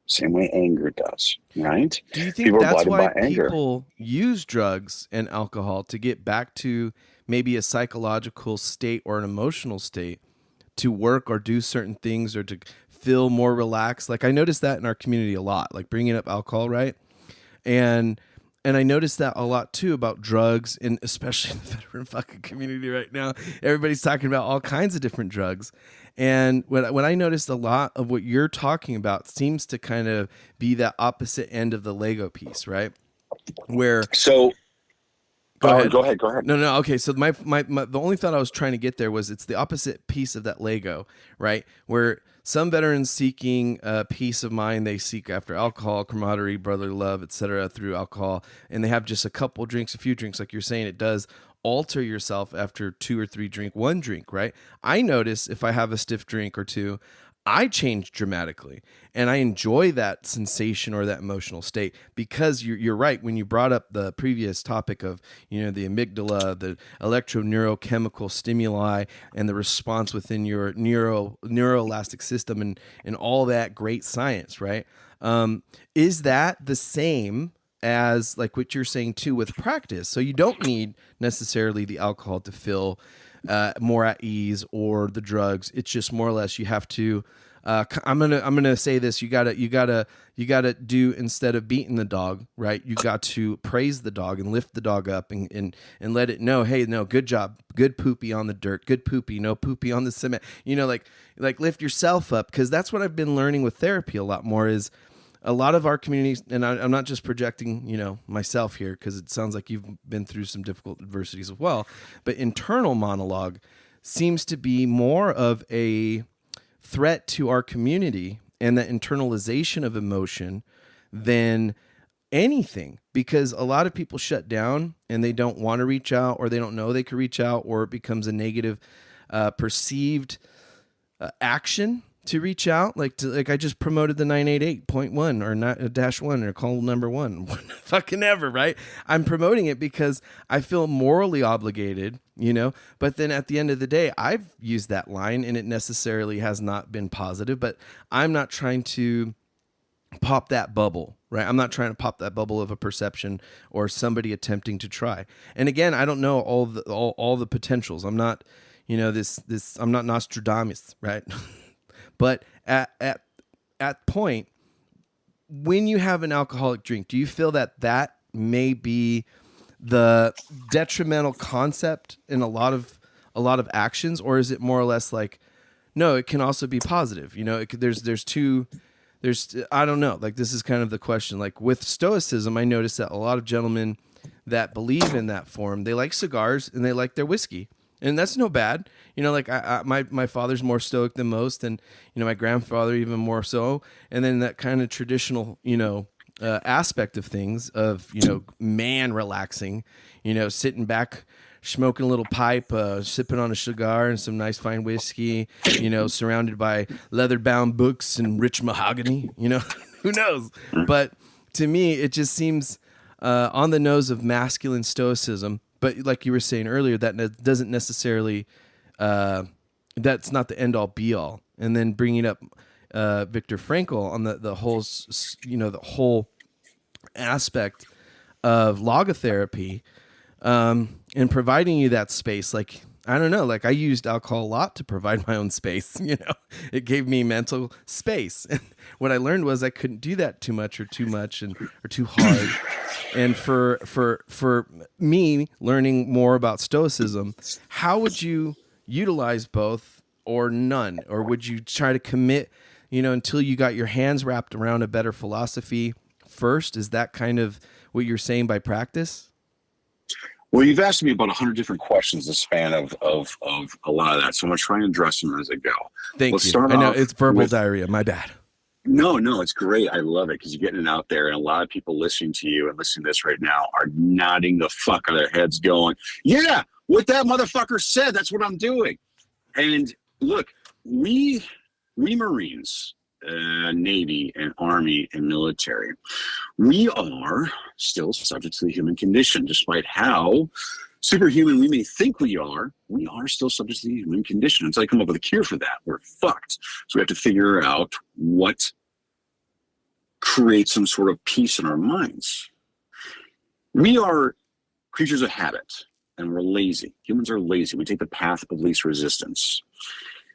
Speaker 4: same way anger does, right?
Speaker 3: Do you think
Speaker 4: People are
Speaker 3: that's
Speaker 4: blinded
Speaker 3: why
Speaker 4: by anger.
Speaker 3: people use drugs and alcohol to get back to maybe a psychological state or an emotional state to work or do certain things or to feel more relaxed? Like I noticed that in our community a lot, like bringing up alcohol, right? And I noticed that a lot too about drugs, and especially in the veteran fucking community right now. Everybody's talking about all kinds of different drugs. And when I noticed a lot of what you're talking about seems to kind of be that opposite end of the Lego piece, right? Where
Speaker 4: So
Speaker 3: Go ahead.
Speaker 4: Go ahead.
Speaker 3: No. Okay. So my the only thought I was trying to get there was it's the opposite piece of that Lego, right? Where some veterans seeking peace of mind, they seek after alcohol, camaraderie, brotherly love, etc. through alcohol, and they have just a couple drinks, a few drinks, like you're saying. It does alter yourself after 2 or 3 drink, 1 drink, right? I notice if I have a stiff drink or 2, I change dramatically, and I enjoy that sensation or that emotional state because you're right. When you brought up the previous topic of, the amygdala, the electroneurochemical stimuli, and the response within your neuroelastic system, and all that great science, right? Is that the same as like what you're saying too with practice? So you don't need necessarily the alcohol to feel more at ease or the drugs. It's just more or less you have to. I'm gonna say this. You gotta do, instead of beating the dog, right? You got to praise the dog and lift the dog up and let it know, hey, no, good job, good poopy on the dirt, good poopy, no poopy on the cement. Like lift yourself up, because that's what I've been learning with therapy a lot more is. A lot of our communities, and I'm not just projecting, myself here, because it sounds like you've been through some difficult adversities as well, but internal monologue seems to be more of a threat to our community and the internalization of emotion than anything, because a lot of people shut down and they don't want to reach out, or they don't know they could reach out, or it becomes a negative perceived action to reach out. Like I just promoted the 988.1 or not -1 or call number 1 fucking ever, right? I'm promoting it because I feel morally obligated, but then at the end of the day, I've used that line and it necessarily has not been positive, but I'm not trying to pop that bubble, right? I'm not trying to pop that bubble of a perception or somebody attempting to try. And again, I don't know all the potentials. I'm not, I'm not Nostradamus, right? But at point, when you have an alcoholic drink, do you feel that may be the detrimental concept in a lot of actions, or is it more or less like, no, it can also be positive? I don't know. Like, this is kind of the question. Like with Stoicism, I noticed that a lot of gentlemen that believe in that form, they like cigars and they like their whiskey. And that's no bad. My father's more stoic than most, and, my grandfather even more so. And then that kind of traditional, aspect of things of, man relaxing, sitting back, smoking a little pipe, sipping on a cigar and some nice fine whiskey, surrounded by leather-bound books and rich mahogany, who knows? But to me, it just seems on the nose of masculine stoicism. But like you were saying earlier, that doesn't necessarily, that's not the end all be all. And then bringing up Viktor Frankl on the whole, the whole aspect of logotherapy, and providing you that space. Like, I don't know, like I used alcohol a lot to provide my own space. It gave me mental space. And what I learned was I couldn't do that too much or too hard. And for me, learning more about Stoicism, how would you utilize both or none? Or would you try to commit, until you got your hands wrapped around a better philosophy first? Is that kind of what you're saying by practice?
Speaker 4: Well, you've asked me about 100 different questions in the span of a lot of that, so I'm going to try and address them as I go.
Speaker 3: Let's you. I know it's verbal diarrhea. My bad.
Speaker 4: No, it's great. I love it because you're getting it out there, and a lot of people listening to you and listening to this right now are nodding the fuck out of their heads going, yeah, what that motherfucker said, that's what I'm doing. And look, we Marines, Navy and Army and military, we are still subject to the human condition, despite how superhuman we may think we are still subject to the human condition. Until I come up with a cure for that, we're fucked. So we have to figure out what creates some sort of peace in our minds. We are creatures of habit, and we're lazy. Humans are lazy. We take the path of least resistance.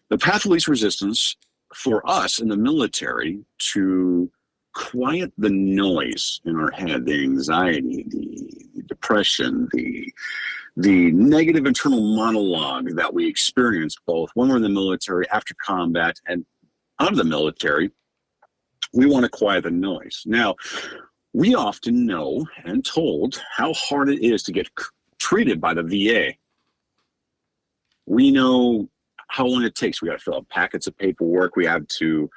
Speaker 4: The path of least resistance for us in the military to quiet the noise in our head, the anxiety, the depression, the negative internal monologue that we experience both when we're in the military, after combat, and out of the military, we want to quiet the noise. Now, we often know and told how hard it is to get treated by the VA. We know how long it takes. We got to fill out packets of paperwork. We have to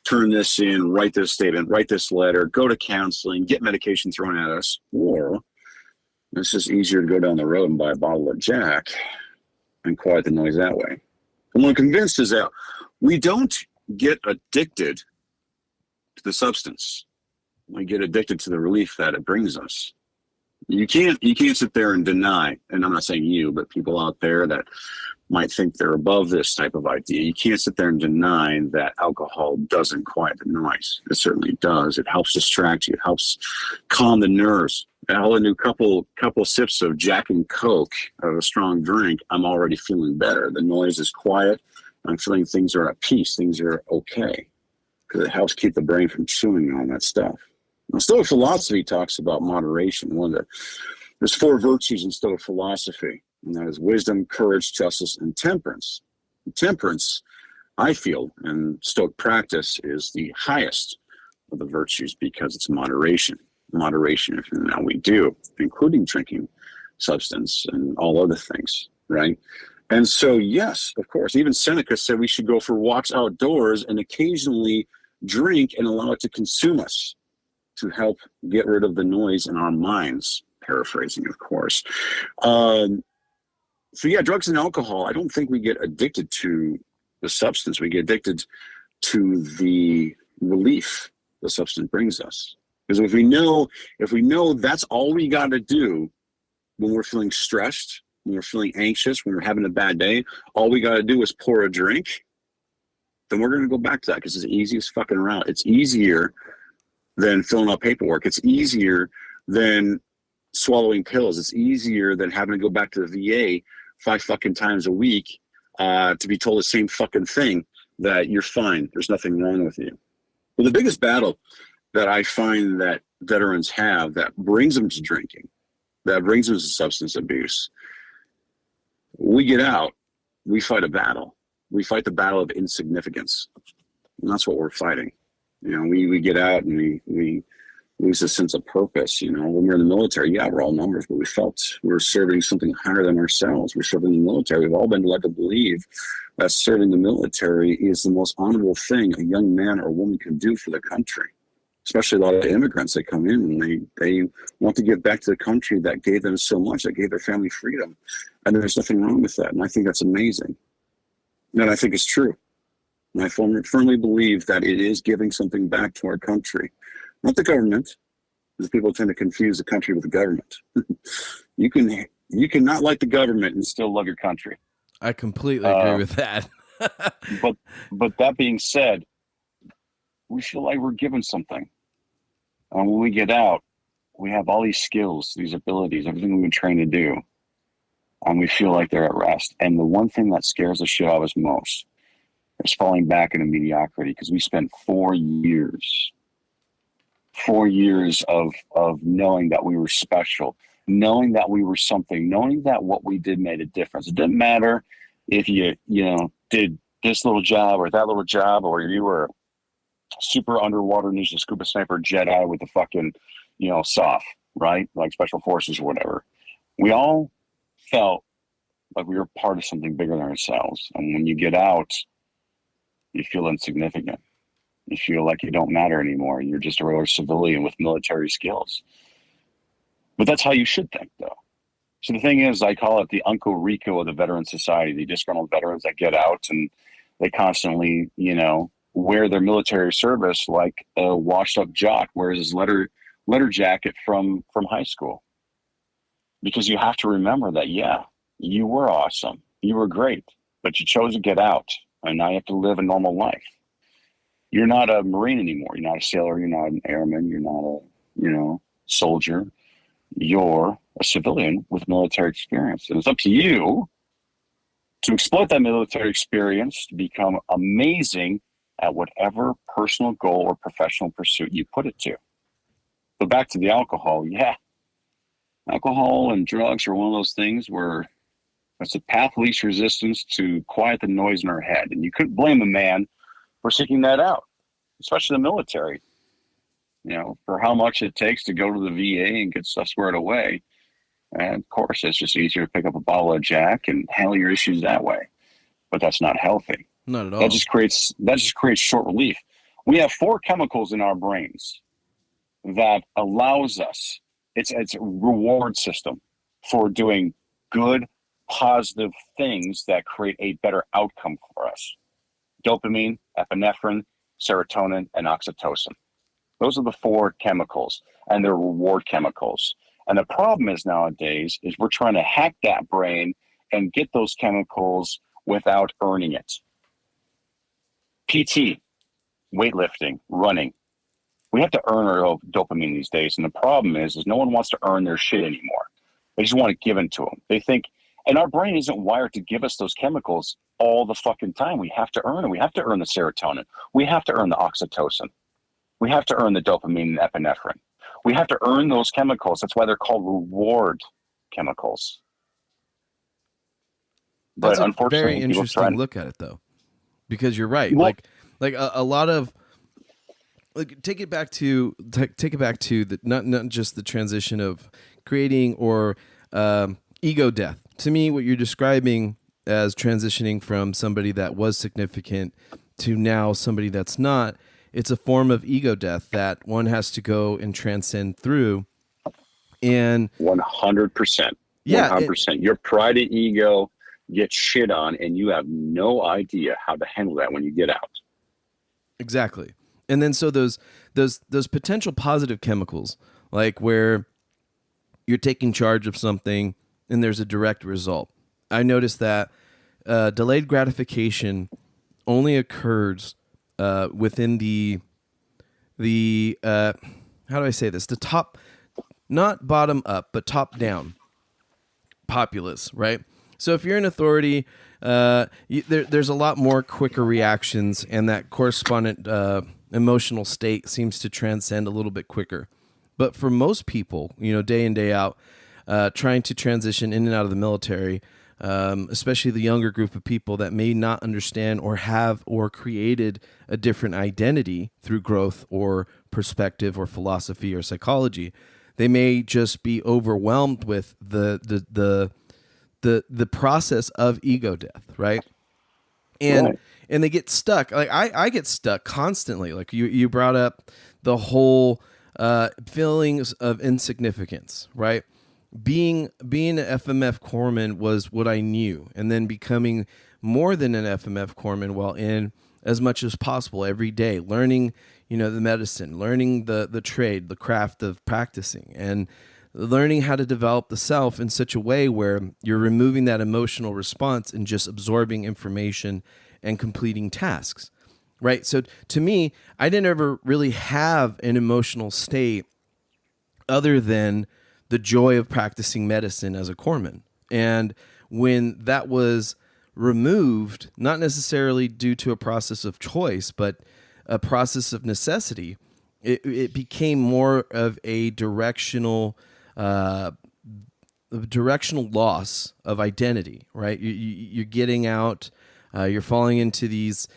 Speaker 4: turn this in, write this statement, write this letter, go to counseling, get medication thrown at us. Or it's just easier to go down the road and buy a bottle of Jack and quiet the noise that way. And what I'm convinced is that we don't get addicted to the substance. We get addicted to the relief that it brings us. You can't sit there and deny, and I'm not saying you, but people out there that might think they're above this type of idea. You can't sit there and deny that alcohol doesn't quiet the noise. It certainly does. It helps distract you. It helps calm the nerves. I'll do a couple sips of Jack and Coke of a strong drink. I'm already feeling better. The noise is quiet. I'm feeling things are at peace. Things are okay, because it helps keep the brain from chewing on that stuff. Now, Stoic philosophy talks about moderation. There's 4 virtues in Stoic philosophy, and that is wisdom, courage, justice, and temperance. Temperance, I feel, and Stoic practice is the highest of the virtues because it's moderation. Moderation in everything that we do, including drinking substance and all other things, right? And so, yes, of course, even Seneca said we should go for walks outdoors and occasionally drink and allow it to consume us, to help get rid of the noise in our minds, paraphrasing, of course. So yeah, drugs and alcohol, I don't think we get addicted to the substance. We get addicted to the relief the substance brings us. Because if we know that's all we got to do when we're feeling stressed, when we're feeling anxious, when we're having a bad day, all we got to do is pour a drink, then we're going to go back to that because it's the easiest fucking route. It's easier than filling out paperwork. It's easier than swallowing pills. It's easier than having to go back to the VA 5 fucking times a week to be told the same fucking thing, that you're fine, there's nothing wrong with you. Well, the biggest battle that I find that veterans have that brings them to drinking, that brings them to substance abuse, we get out, we fight a battle. We fight the battle of insignificance. And that's what we're fighting. You know, we get out and we lose a sense of purpose. You know, when we're in the military, yeah, we're all numbers, but we felt we're serving something higher than ourselves. We're serving the military. We've all been led to believe that serving the military is the most honorable thing a young man or woman can do for the country. Especially a lot of immigrants that come in and they want to give back to the country that gave them so much, that gave their family freedom. And there's nothing wrong with that. And I think that's amazing. And I think it's true. And I firmly believe that it is giving something back to our country. Not the government, because people tend to confuse the country with the government. You can not like the government and still love your country.
Speaker 3: I completely agree with that.
Speaker 4: but that being said, we feel like we're given something. And when we get out, we have all these skills, these abilities, everything we've been trained to do. And we feel like they're at rest. And the one thing that scares the shit out of us most is falling back into mediocrity, because we spent 4 years of knowing that we were special, knowing that we were something, knowing that what we did made a difference. It didn't matter if you did this little job or that little job, or you were super underwater ninja scuba sniper Jedi with the fucking, SOF, right? Like special forces or whatever. We all felt like we were part of something bigger than ourselves. And when you get out, you feel insignificant. You feel like you don't matter anymore. You're just a regular civilian with military skills. But that's how you should think, though. So the thing is, I call it the Uncle Rico of the Veteran Society, the disgruntled veterans that get out and they constantly, wear their military service like a washed-up jock wears his letter jacket from high school. because you have to remember that, yeah, you were awesome. You were great, but you chose to get out, and now you have to live a normal life. You're not a Marine anymore. You're not a sailor. You're not an airman. You're not a, soldier. You're a civilian with military experience. And it's up to you to exploit that military experience to become amazing at whatever personal goal or professional pursuit you put it to. But back to the alcohol, yeah. Alcohol and drugs are one of those things where it's a path of least resistance to quiet the noise in our head. And you couldn't blame a man for seeking that out, especially the military, for how much it takes to go to the VA and get stuff squared away. And of course, it's just easier to pick up a bottle of Jack and handle your issues that way. But that's not healthy.
Speaker 3: Not at all.
Speaker 4: That just creates short relief. We have 4 chemicals in our brains that allows us, it's a reward system for doing good, positive things that create a better outcome for us. Dopamine, epinephrine, serotonin, and oxytocin. Those are the 4 chemicals, and they're reward chemicals. And the problem is nowadays is we're trying to hack that brain and get those chemicals without earning it. PT, weightlifting, running. We have to earn our dopamine these days. And the problem is no one wants to earn their shit anymore. They just want it given to them. They think, and our brain isn't wired to give us those chemicals all the fucking time. We have to earn it. We have to earn the serotonin. We have to earn the oxytocin. We have to earn the dopamine and epinephrine. We have to earn those chemicals. That's why they're called reward chemicals.
Speaker 3: That's
Speaker 4: but
Speaker 3: a
Speaker 4: unfortunately,
Speaker 3: very interesting look at it, though, because you're right.
Speaker 4: Well,
Speaker 3: like a lot of, like, take it back to the not just the transition of creating or ego death. To me, what you're describing as transitioning from somebody that was significant to now somebody that's not, it's a form of ego death that one has to go and transcend through. And
Speaker 4: 100%.
Speaker 3: Yeah,
Speaker 4: 100%. Your pride and ego gets shit on, and you have no idea how to handle that when you get out.
Speaker 3: Exactly. And then so those potential positive chemicals, like where you're taking charge of something and there's a direct result. I noticed that delayed gratification only occurs within the how do I say this? The top, not bottom up, but top down populace, right? So if you're in authority, there's a lot more quicker reactions, and that correspondent emotional state seems to transcend a little bit quicker. But for most people, day in, day out, trying to transition in and out of the military, especially the younger group of people that may not understand or have or created a different identity through growth or perspective or philosophy or psychology, they may just be overwhelmed with the process of ego death, right? And they get stuck. Like I get stuck constantly. Like you brought up the whole feelings of insignificance, right? Being an FMF corpsman was what I knew, and then becoming more than an FMF corpsman while in as much as possible every day, learning, the medicine, learning the trade, the craft of practicing, and learning how to develop the self in such a way where you're removing that emotional response and just absorbing information and completing tasks, right? So to me, I didn't ever really have an emotional state other than the joy of practicing medicine as a corpsman. And when that was removed, not necessarily due to a process of choice, but a process of necessity, it became more of a directional loss of identity, right? You're getting out, you're falling into these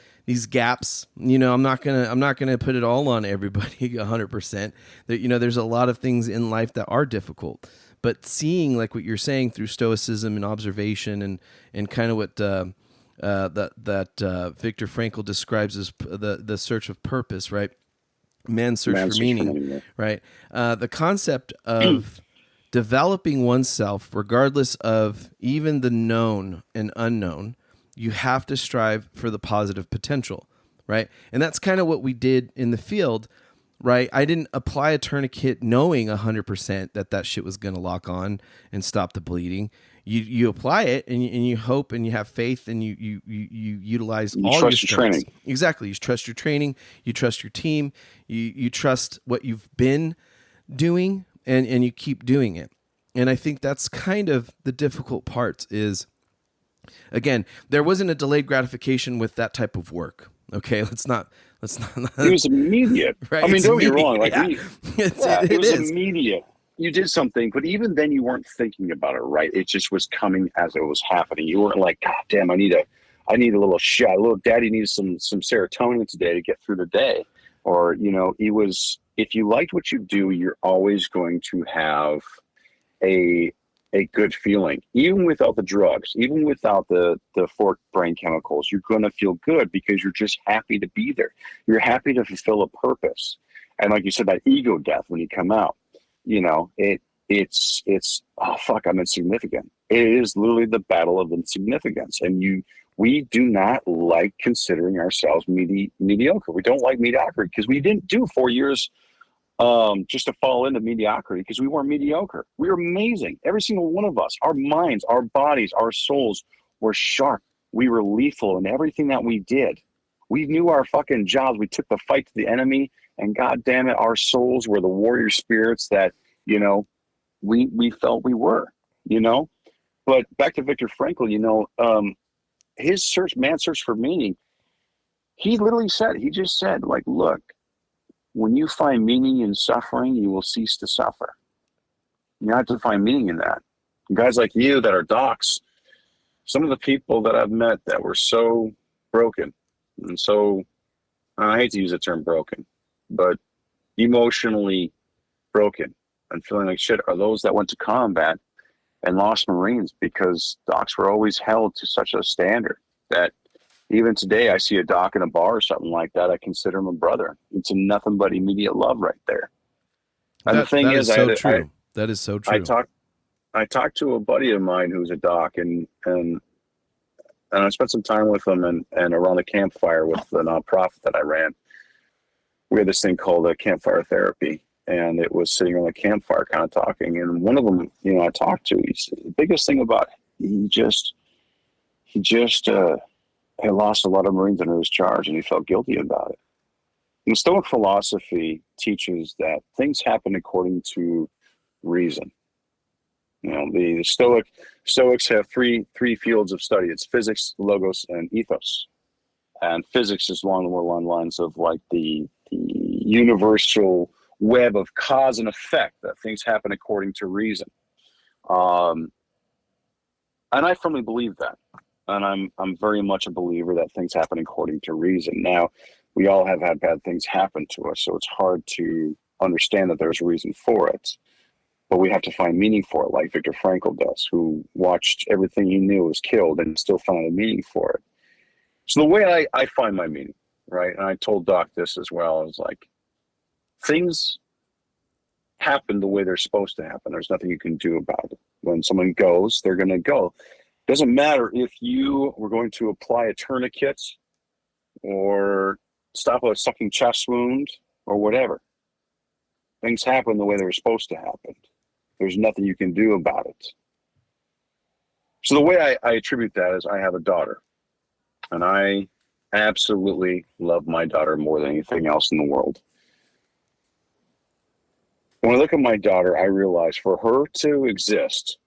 Speaker 3: gaps. I'm not gonna put it all on everybody 100%. There's a lot of things in life that are difficult, but seeing, like what you're saying, through stoicism and observation and kind of what that Viktor Frankl describes as the search of purpose, right? Man's search for meaning, right? The concept of developing oneself, regardless of even the known and unknown, you have to strive for the positive potential, right? And that's kind of what we did in the field. right? I didn't apply a tourniquet knowing 100% that shit was going to lock on and stop the bleeding. You apply it and you hope and you have faith and you utilize all your strengths.
Speaker 4: Training.
Speaker 3: Exactly. You trust your training, you trust your team, you trust what you've been doing, and you keep doing it. And I think that's kind of the difficult part is, again, there wasn't a delayed gratification with that type of work. Okay, let's not.
Speaker 4: It was immediate.
Speaker 3: Right?
Speaker 4: I mean, don't get me wrong. Like,
Speaker 3: yeah.
Speaker 4: it was immediate. You did something, but even then, you weren't thinking about it, right? It just was coming as it was happening. You weren't like, God damn, I need a little shot. Little daddy needs some serotonin today to get through the day. Or, you know, it was, if you liked what you do, you're always going to have a good feeling, even without the drugs, even without the forked brain chemicals. You're going to feel good because you're just happy to be there. You're happy to fulfill a purpose. And like you said, that ego death when you come out, you know, it's oh fuck, I'm insignificant. It is literally the battle of insignificance. And we do not like considering ourselves mediocre. We don't like mediocrity because we didn't do 4 years just to fall into mediocrity because we weren't mediocre. We were amazing. Every single one of us, our minds, our bodies, our souls were sharp. We were lethal in everything that we did. We knew our fucking jobs. We took the fight to the enemy, and God damn it, our souls were the warrior spirits that, you know, we felt we were, you know. But back to Viktor Frankl, you know, his man's search for meaning, he just said, like, look, when you find meaning in suffering, you will cease to suffer. You have to find meaning in that. Guys like you that are docs, some of the people that I've met that were so broken and so, I hate to use the term broken, but emotionally broken and feeling like shit are those that went to combat and lost Marines because docs were always held to such a standard that even today, I see a doc in a bar or something like that, I consider him a brother. It's nothing but immediate love right there. And the thing is,
Speaker 3: that is so true.
Speaker 4: I talked to a buddy of mine who's a doc, and I spent some time with him and around the campfire with the nonprofit that I ran. We had this thing called a campfire therapy, and it was sitting around the campfire kind of talking. And one of them, you know, I talked to, he said, the biggest thing about it, he just had lost a lot of Marines under his charge, and he felt guilty about it. And Stoic philosophy teaches that things happen according to reason. You know, the Stoics have three fields of study. It's physics, logos, and ethos. And physics is along the lines of like the universal web of cause and effect, that things happen according to reason. And I firmly believe that. And I'm very much a believer that things happen according to reason. Now, we all have had bad things happen to us, so it's hard to understand that there's a reason for it. But we have to find meaning for it, like Viktor Frankl does, who watched everything he knew was killed and still found a meaning for it. So the way I find my meaning, right, and I told Doc this as well, is like, things happen the way they're supposed to happen. There's nothing you can do about it. When someone goes, they're going to go. Doesn't matter if you were going to apply a tourniquet or stop a sucking chest wound or whatever. Things happen the way they were supposed to happen. There's nothing you can do about it. So the way I attribute that is I have a daughter, and I absolutely love my daughter more than anything else in the world. When I look at my daughter, I realize for her to exist,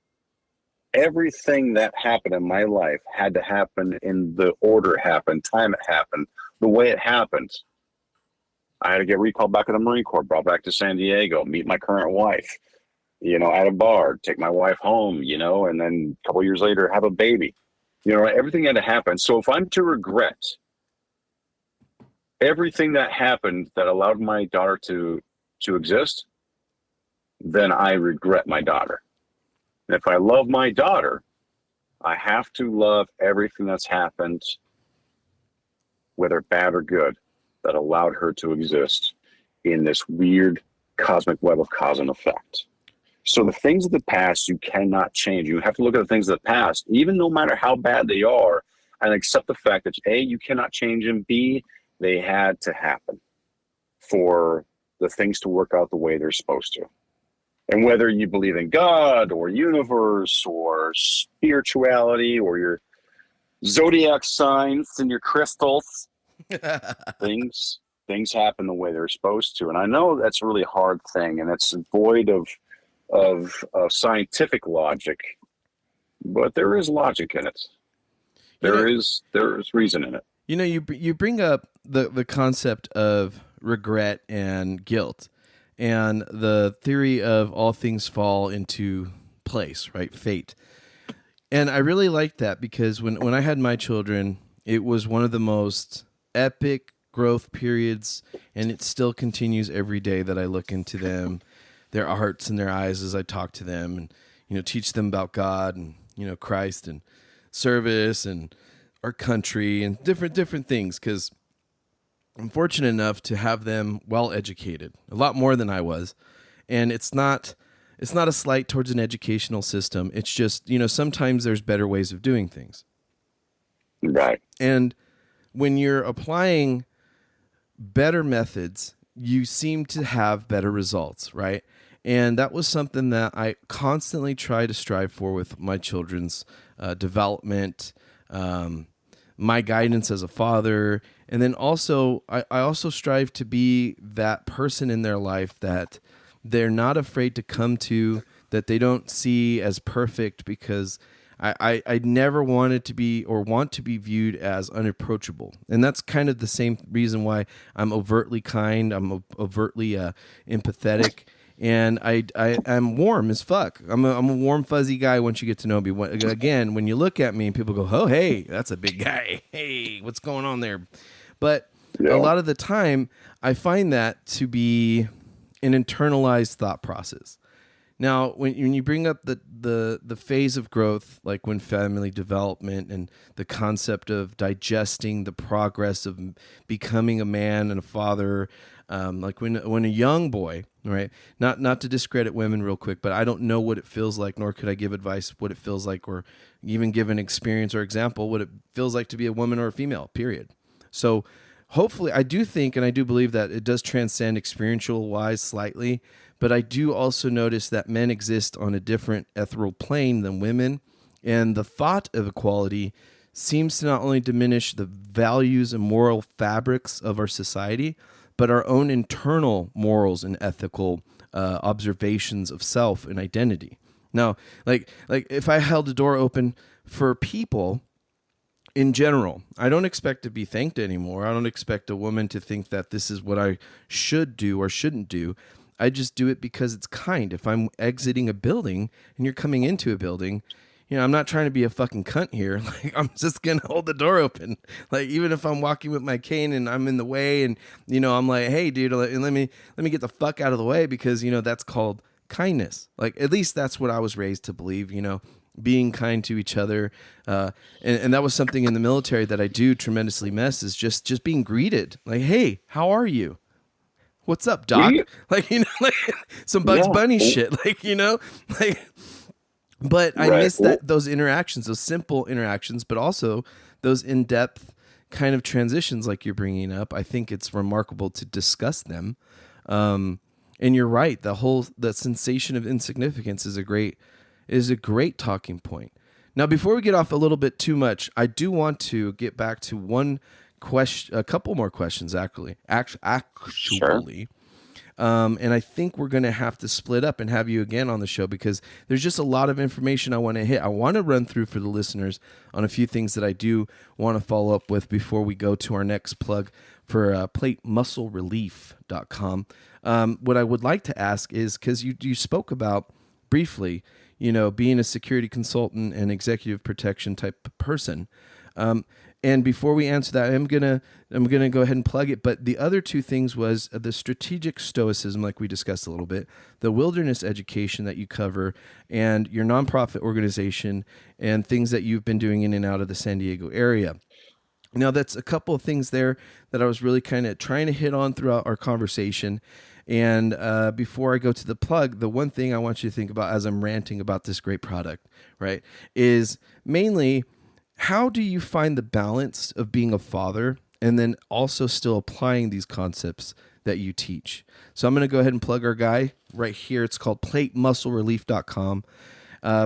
Speaker 4: everything that happened in my life had to happen in the order it happened, time it happened, the way it happened. I had to get recalled back to the Marine Corps, brought back to San Diego, meet my current wife, you know, at a bar, take my wife home, you know, and then a couple years later have a baby. You know, everything had to happen. So if I'm to regret everything that happened that allowed my daughter to exist, then I regret my daughter. And if I love my daughter, I have to love everything that's happened, whether bad or good, that allowed her to exist in this weird cosmic web of cause and effect. So the things of the past you cannot change. You have to look at the things of the past, even no matter how bad they are, and accept the fact that A, you cannot change them, B, they had to happen for the things to work out the way they're supposed to. And whether you believe in God or universe or spirituality or your zodiac signs and your crystals, things happen the way they're supposed to. And I know that's a really hard thing, and it's void of scientific logic, but there is logic in it. There is reason in it.
Speaker 3: You know, you bring up the concept of regret and guilt, and the theory of all things fall into place, right? Fate. And I really like that because when I had my children, it was one of the most epic growth periods, and it still continues every day that I look into them, their hearts and their eyes as I talk to them and, you know, teach them about God and, you know, Christ and service and our country and different things, because I'm fortunate enough to have them well educated, a lot more than I was. And it's not a slight towards an educational system. It's just, you know, sometimes there's better ways of doing things.
Speaker 4: Right.
Speaker 3: And when you're applying better methods, you seem to have better results, right? And that was something that I constantly try to strive for with my children's development, my guidance as a father. And then also, I also strive to be that person in their life that they're not afraid to come to, that they don't see as perfect, because I never wanted to be or want to be viewed as unapproachable. And that's kind of the same reason why I'm overtly kind, I'm overtly empathetic, and I'm warm as fuck. I'm a warm, fuzzy guy once you get to know me. Again, when you look at me and people go, oh, hey, that's a big guy. Hey, what's going on there? But a lot of the time, I find that to be an internalized thought process. Now, when you bring up the phase of growth, like when family development and the concept of digesting the progress of becoming a man and a father, like when a young boy, right? Not to discredit women real quick, but I don't know what it feels like, nor could I give advice what it feels like, or even give an experience or example what it feels like to be a woman or a female, period. So hopefully, I do think and I do believe that it does transcend experiential wise slightly, but I do also notice that men exist on a different ethereal plane than women, and the thought of equality seems to not only diminish the values and moral fabrics of our society, but our own internal morals and ethical observations of self and identity. Now, like if I held the door open for people in general, I don't expect to be thanked anymore. I don't expect a woman to think that this is what I should do or shouldn't do. I just do it because it's kind. If I'm exiting a building and you're coming into a building, you know, I'm not trying to be a fucking cunt here. Like, I'm just going to hold the door open. Like, even if I'm walking with my cane and I'm in the way and, you know, I'm like, hey, dude, let me get the fuck out of the way, because, you know, that's called kindness. Like, at least that's what I was raised to believe, you know, being kind to each other. And that was something in the military that I do tremendously miss, is just being greeted. Like, hey, how are you? What's up, Doc? Like, you know, like some Bugs Bunny shit. Like, you know, like, but I miss those interactions, those simple interactions, but also those in-depth kind of transitions like you're bringing up. I think it's remarkable to discuss them. And you're right. The sensation of insignificance is a great talking point. Now, before we get off a little bit too much, I do want to get back to one question, a couple more questions, actually.
Speaker 4: Sure.
Speaker 3: And I think we're going to have to split up and have you again on the show, because there's just a lot of information I want to hit. I want to run through for the listeners on a few things that I do want to follow up with before we go to our next plug for platemusclerelief.com. What I would like to ask is, because you spoke about briefly, you know, being a security consultant and executive protection type person. And before we answer that, I'm gonna go ahead and plug it. But the other two things was the strategic stoicism, like we discussed a little bit, the wilderness education that you cover, and your nonprofit organization, and things that you've been doing in and out of the San Diego area. Now, that's a couple of things there that I was really kind of trying to hit on throughout our conversation. And before I go to the plug, the one thing I want you to think about as I'm ranting about this great product, right, is mainly, how do you find the balance of being a father and then also still applying these concepts that you teach. So I'm going to go ahead and plug our guy right here. It's called platemusclerelief.com.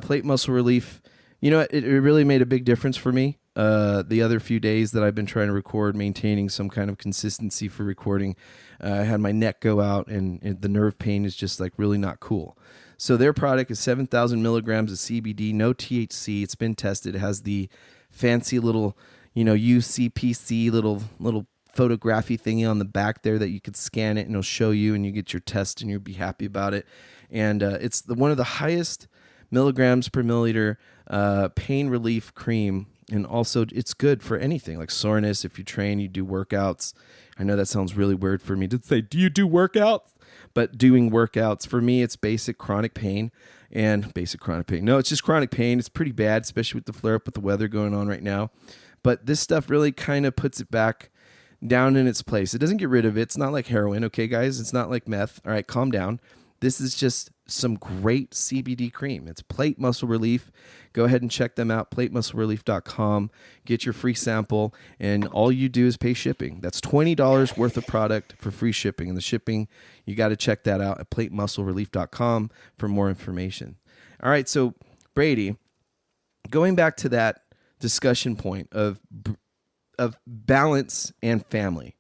Speaker 3: Plate Muscle Relief, it really made a big difference for me. The other few days that I've been trying to record, maintaining some kind of consistency for recording, I had my neck go out and the nerve pain is just like really not cool. So their product is 7,000 milligrams of CBD, no THC. It's been tested. It has the fancy little, UCPC little photography thingy on the back there that you could scan it and it'll show you and you get your test and you'll be happy about it. And it's one of the highest milligrams per milliliter pain relief cream. And also it's good for anything like soreness. If you train, you do workouts. I know that sounds really weird for me to say, do you do workouts? But doing workouts, for me, it's basic chronic pain. No, it's just chronic pain. It's pretty bad, especially with the flare up with the weather going on right now. But this stuff really kind of puts it back down in its place. It doesn't get rid of it. It's not like heroin. Okay, guys, it's not like meth. All right, calm down. This is just some great CBD cream. It's Plate Muscle Relief. Go ahead and check them out, platemusclerelief.com. Get your free sample, and all you do is pay shipping. That's $20 worth of product for free shipping. And the shipping, you got to check that out at platemusclerelief.com for more information. All right, so Brady, going back to that discussion point of balance and family,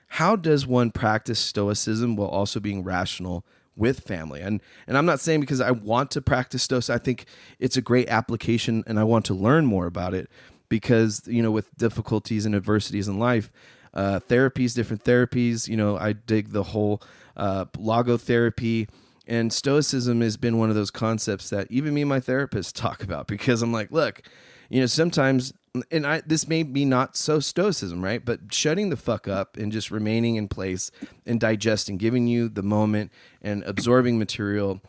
Speaker 3: how does one practice stoicism while also being rational with family? And I'm not saying because I want to practice stoicism. I think it's a great application and I want to learn more about it because, with difficulties and adversities in life, different therapies, I dig the whole logotherapy, and stoicism has been one of those concepts that even me and my therapist talk about because I'm like, look, sometimes, and this may be not so stoicism, right? But shutting the fuck up and just remaining in place and digesting, giving you the moment and absorbing material.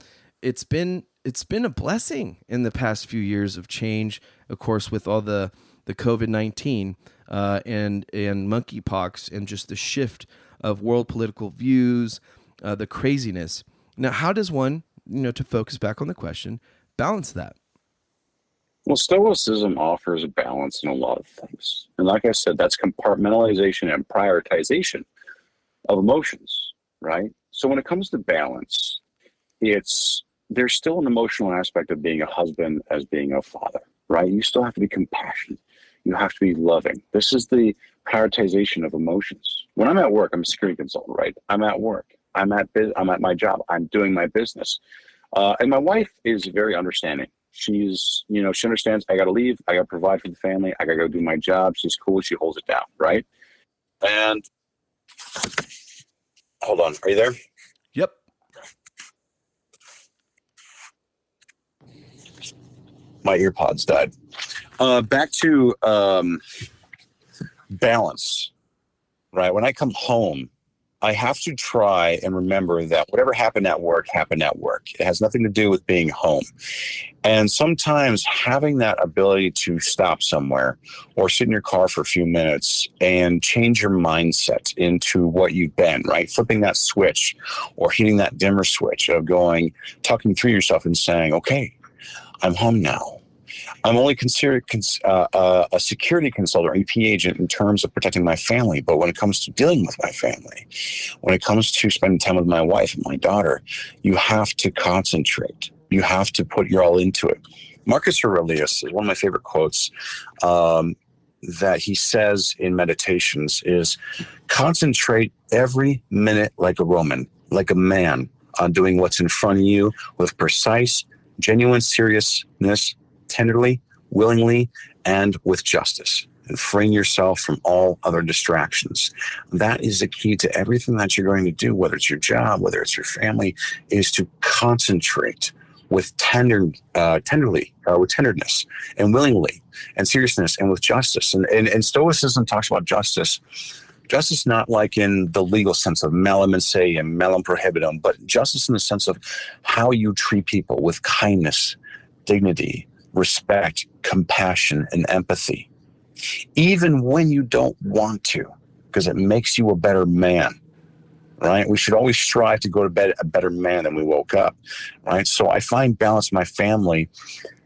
Speaker 3: It's been a blessing in the past few years of change, of course, with all the COVID-19 and monkeypox and just the shift of world political views, the craziness. Now, how does one, to focus back on the question, balance that?
Speaker 4: Well, Stoicism offers a balance in a lot of things. And like I said, that's compartmentalization and prioritization of emotions, right? So when it comes to balance, there's still an emotional aspect of being a husband as being a father, right? You still have to be compassionate. You have to be loving. This is the prioritization of emotions. When I'm at work, I'm a security consultant, right? I'm at work. I'm at my job. I'm doing my business. And my wife is very understanding. She understands I got to leave. I got to provide for the family. I got to go do my job. She's cool. She holds it down. Right. And hold on. Are you there?
Speaker 3: Yep.
Speaker 4: My earpods died. Back to balance. Right. When I come home, I have to try and remember that whatever happened at work. It has nothing to do with being home. And sometimes having that ability to stop somewhere or sit in your car for a few minutes and change your mindset into what you've been, right? Flipping that switch or hitting that dimmer switch of talking through yourself and saying, okay, I'm home now. I'm only considered a security consultant or EP agent in terms of protecting my family. But when it comes to dealing with my family, when it comes to spending time with my wife and my daughter, you have to concentrate. You have to put your all into it. Marcus Aurelius is one of my favorite quotes that he says in Meditations is, concentrate every minute like a Roman, like a man, on doing what's in front of you with precise, genuine seriousness, tenderly, willingly, and with justice, and freeing yourself from all other distractions. That is the key to everything that you're going to do, whether it's your job, whether it's your family, is to concentrate with tenderness and willingly and seriousness and with justice. And Stoicism talks about justice. Justice not like in the legal sense of malum in se and malum prohibitum, but justice in the sense of how you treat people with kindness, dignity, respect, compassion, and empathy, even when you don't want to, because it makes you a better man, right? We should always strive to go to bed a better man than we woke up, right? So I find balance in my family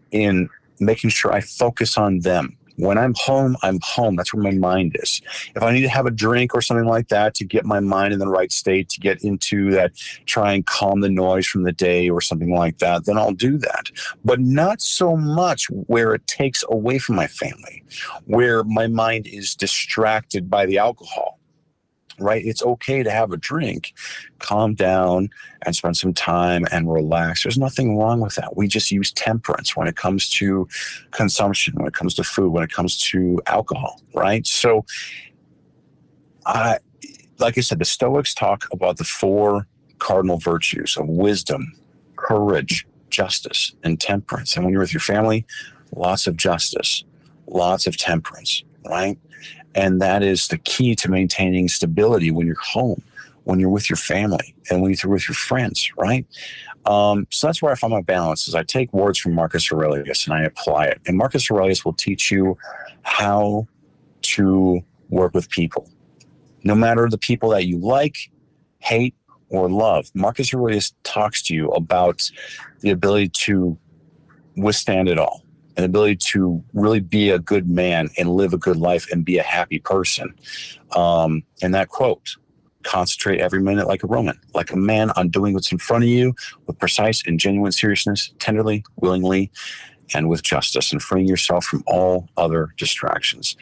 Speaker 4: in making sure I focus on them, When I'm home, I'm home. That's where my mind is. If I need to have a drink or something like that to get my mind in the right state, to get into that, try and calm the noise from the day or something like that, then I'll do that. But not so much where it takes away from my family, where my mind is distracted by the alcohol. Right? It's okay to have a drink, calm down, and spend some time and relax. There's nothing wrong with that. We just use temperance when it comes to consumption, when it comes to food, when it comes to alcohol, right? So, like I said, the Stoics talk about the 4 cardinal virtues of wisdom, courage, justice, and temperance. And when you're with your family, lots of justice, lots of temperance, right? And that is the key to maintaining stability when you're home, when you're with your family, and when you're with your friends, right? So that's where I find my balance is I take words from Marcus Aurelius and I apply it. And Marcus Aurelius will teach you how to work with people. No matter the people that you like, hate, or love, Marcus Aurelius talks to you about the ability to withstand it all. An ability to really be a good man and live a good life and be a happy person. And that quote, concentrate every minute like a Roman, like a man on doing what's in front of you with precise and genuine seriousness, tenderly, willingly, and with justice, and freeing yourself from all other distractions.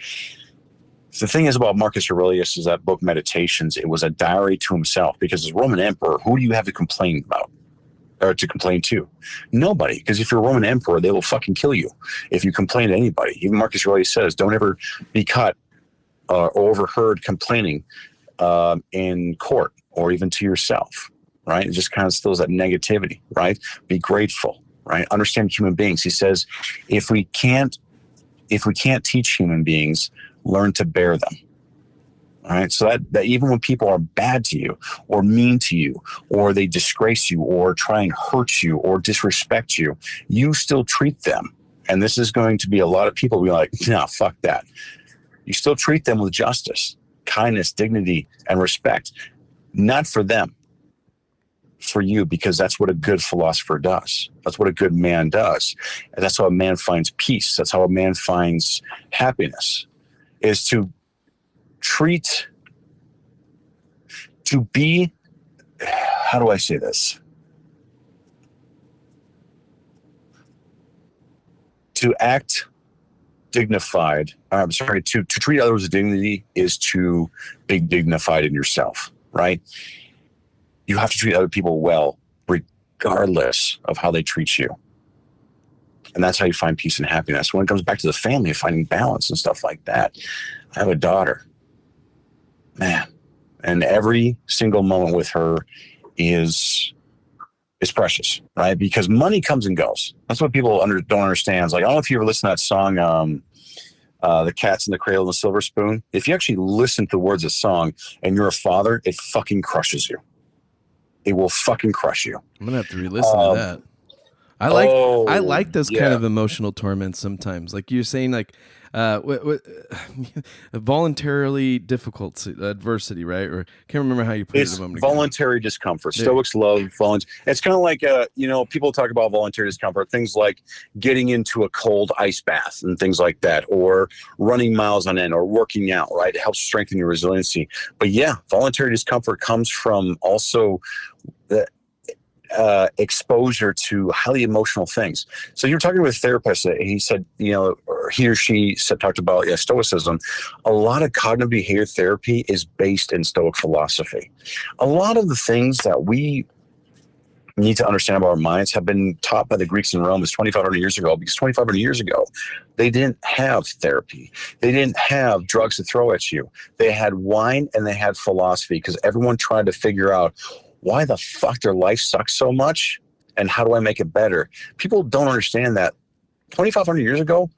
Speaker 4: The thing is about Marcus Aurelius is that book, Meditations, it was a diary to himself, because as Roman emperor, who do you have to complain about? Or to complain to? Nobody. Because if you're a Roman emperor, they will fucking kill you if you complain to anybody. Even Marcus Aurelius says, don't ever be caught or overheard complaining in court or even to yourself, right? It just kind of instills that negativity, right? Be grateful, right? Understand human beings. He says, if we can't teach human beings, learn to bear them. All right. So that even when people are bad to you or mean to you, or they disgrace you or try and hurt you or disrespect you, you still treat them. And this is going to be a lot of people be like, nah, fuck that. You still treat them with justice, kindness, dignity, and respect. Not for them, for you, because that's what a good philosopher does. That's what a good man does. And that's how a man finds peace. That's how a man finds happiness, is to be, how do I say this? To act dignified, to treat others with dignity is to be dignified in yourself, right? You have to treat other people well, regardless of how they treat you. And that's how you find peace and happiness. When it comes back to the family, finding balance and stuff like that. I have a daughter, man, and every single moment with her is precious, right? Because money comes and goes. That's what people don't understand. It's like, I don't know if you ever listen to that song, The Cat's in the Cradle and the Silver Spoon. If you actually listen to the words of the song and you're a father, it fucking crushes you. It will fucking crush you.
Speaker 3: I'm gonna have to re-listen to that. I like those kind of emotional torments sometimes. Like you're saying, like voluntarily difficult adversity, right? Or can't remember how you put it a moment ago.
Speaker 4: Voluntary discomfort. Stoics love voluntary. It's kind of like people talk about voluntary discomfort, things like getting into a cold ice bath and things like that, or running miles on end, or working out, right? It helps strengthen your resiliency. But yeah, voluntary discomfort comes from also the exposure to highly emotional things. So you're talking with a therapist. He said, or he or she talked about Stoicism. A lot of cognitive behavior therapy is based in Stoic philosophy. A lot of the things that we need to understand about our minds have been taught by the Greeks in Rome 2,500 years ago, because 2,500 years ago, they didn't have therapy. They didn't have drugs to throw at you. They had wine and they had philosophy, because everyone tried to figure out why the fuck their life sucks so much and how do I make it better? People don't understand that 2,500 years ago,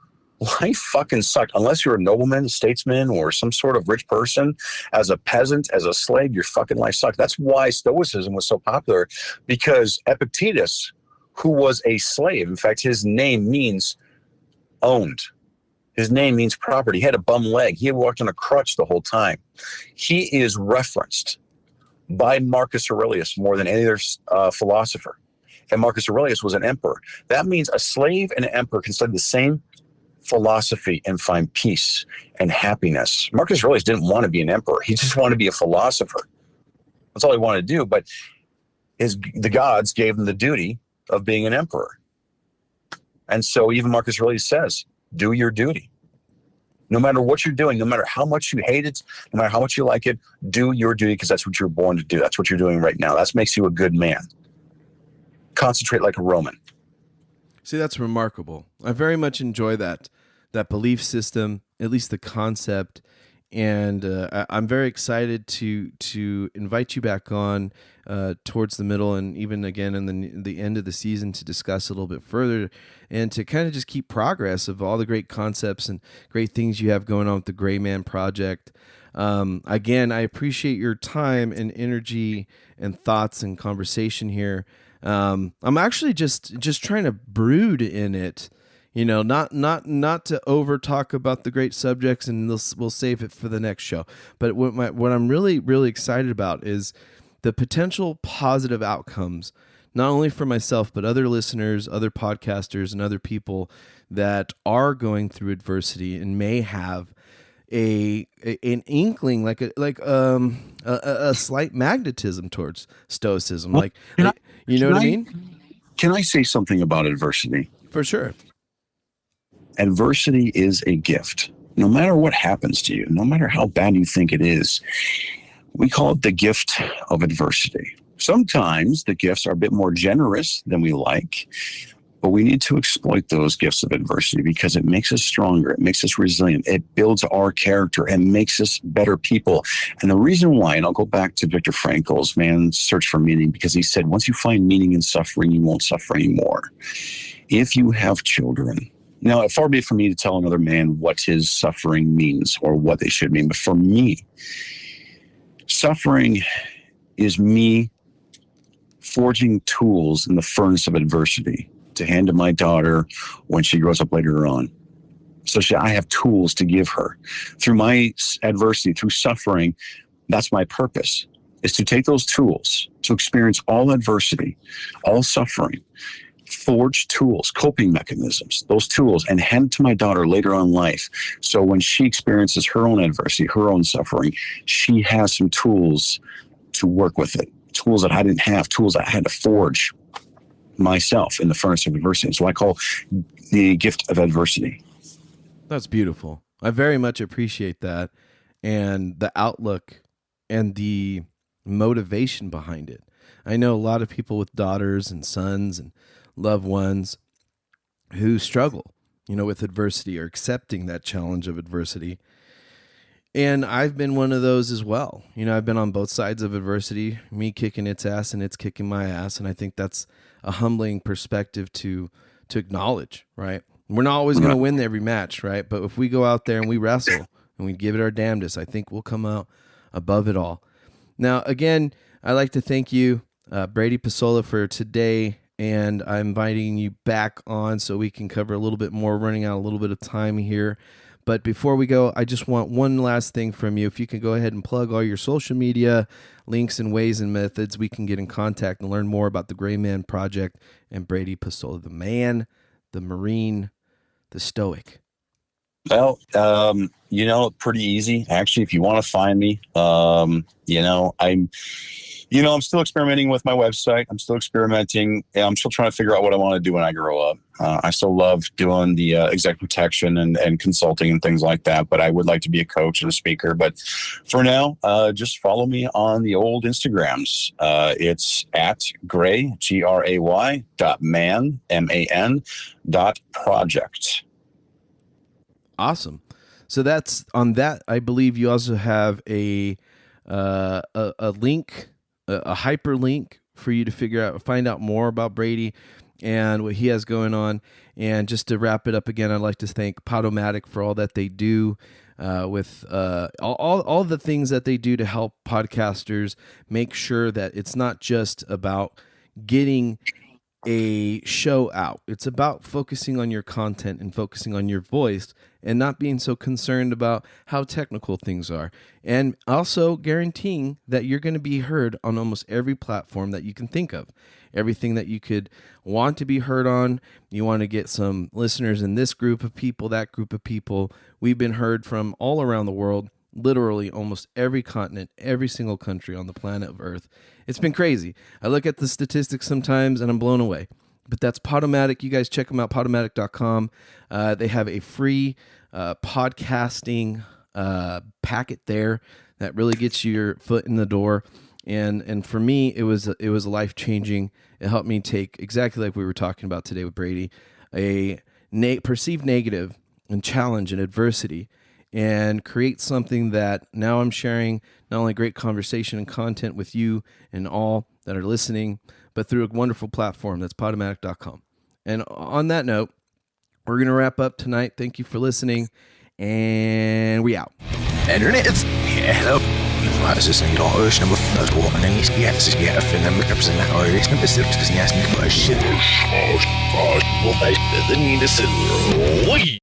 Speaker 4: life fucking sucked. Unless you're a nobleman, statesman, or some sort of rich person. As a peasant, as a slave, your fucking life sucked. That's why Stoicism was so popular, because Epictetus, who was a slave, in fact, his name means owned. His name means property. He had a bum leg. He had walked on a crutch the whole time. He is referenced by Marcus Aurelius more than any other philosopher. And Marcus Aurelius was an emperor. That means a slave and an emperor can study the same philosophy and find peace and happiness. Marcus Aurelius didn't want to be an emperor. He just wanted to be a philosopher. That's all he wanted to do. But the gods gave him the duty of being an emperor. And so even Marcus Aurelius says, do your duty. No matter what you're doing, no matter how much you hate it, no matter how much you like it, do your duty, because that's what you're born to do. That's what you're doing right now. That makes you a good man. Concentrate like a Roman.
Speaker 3: See, that's remarkable. I very much enjoy that belief system, at least the concept. And I'm very excited to invite you back on towards the middle and even again in the end of the season to discuss a little bit further and to kind of just keep progress of all the great concepts and great things you have going on with the Gray Man Project. Again, I appreciate your time and energy and thoughts and conversation here. I'm actually just trying to brood in it. Not to over talk about the great subjects, and we'll save it for the next show. But what I'm really, really excited about is the potential positive outcomes, not only for myself, but other listeners, other podcasters, and other people that are going through adversity and may have an inkling, like a slight magnetism towards stoicism.
Speaker 4: Well,
Speaker 3: you know what I mean?
Speaker 4: Can I say something about adversity?
Speaker 3: For sure.
Speaker 4: Adversity is a gift. No matter what happens to you, no matter how bad you think it is, we call it the gift of adversity. Sometimes the gifts are a bit more generous than we like, but we need to exploit those gifts of adversity because it makes us stronger. It makes us resilient. It builds our character and makes us better people. And the reason why, and I'll go back to Viktor Frankl's Man's Search for Meaning, because he said, once you find meaning in suffering, you won't suffer anymore. If you have children, now, far be it from me to tell another man what his suffering means or what they should mean. But for me, suffering is me forging tools in the furnace of adversity to hand to my daughter when she grows up later on. So I have tools to give her. Through my adversity, through suffering, that's my purpose, is to take those tools, to experience all adversity, all suffering, forge tools, coping mechanisms, those tools, and hand to my daughter later on in life. So when she experiences her own adversity, her own suffering, she has some tools to work with it. Tools that I didn't have, tools that I had to forge myself in the furnace of adversity. So I call the gift of adversity.
Speaker 3: That's beautiful. I very much appreciate that and the outlook and the motivation behind it. I know a lot of people with daughters and sons and loved ones who struggle, with adversity or accepting that challenge of adversity. And I've been one of those as well. I've been on both sides of adversity, me kicking its ass and it's kicking my ass. And I think that's a humbling perspective to acknowledge, right? We're not always going to win every match, right? But if we go out there and we wrestle and we give it our damnedest, I think we'll come out above it all. Now, again, I'd like to thank you, Brady Pasola, for today. And I'm inviting you back on so we can cover a little bit more, running out a little bit of time here. But before we go, I just want one last thing from you. If you can go ahead and plug all your social media links and ways and methods we can get in contact and learn more about the Gray Man Project and Brady Pasola, the man, the Marine, the Stoic.
Speaker 4: Well, pretty easy. Actually, if you want to find me, I'm still experimenting with my website. I'm still experimenting. I'm still trying to figure out what I want to do when I grow up. I still love doing the exec protection and consulting and things like that, but I would like to be a coach and a speaker. But for now, just follow me on the old Instagrams. It's at Gray, Gray, .man, MAN, .project.
Speaker 3: Awesome. So that's on that. I believe you also have a link, a hyperlink for you to find out more about Brady and what he has going on. And just to wrap it up again, I'd like to thank Podomatic for all that they do with all the things that they do to help podcasters make sure that it's not just about getting a show out. It's about focusing on your content and focusing on your voice and not being so concerned about how technical things are. And also guaranteeing that you're going to be heard on almost every platform that you can think of. Everything that you could want to be heard on. You want to get some listeners in this group of people, that group of people. We've been heard from all around the world, literally almost every continent, every single country on the planet of Earth. It's been crazy. I look at the statistics sometimes and I'm blown away. But that's Podomatic. You guys check them out, podomatic.com. They have a free podcasting packet there that really gets your foot in the door. And for me, it was life-changing. It helped me take, exactly like we were talking about today with Brady, a perceived negative and challenge and adversity, and create something that now I'm sharing not only great conversation and content with you and all that are listening, but through a wonderful platform that's podomatic.com. And on that note, we're going to wrap up tonight. Thank you for listening, and we out.
Speaker 2: Internet. Hello. License idag nummer 4 ordning ska finna representanter som beslutar sin jäsning för shit.
Speaker 1: Well, I didn't mean to say.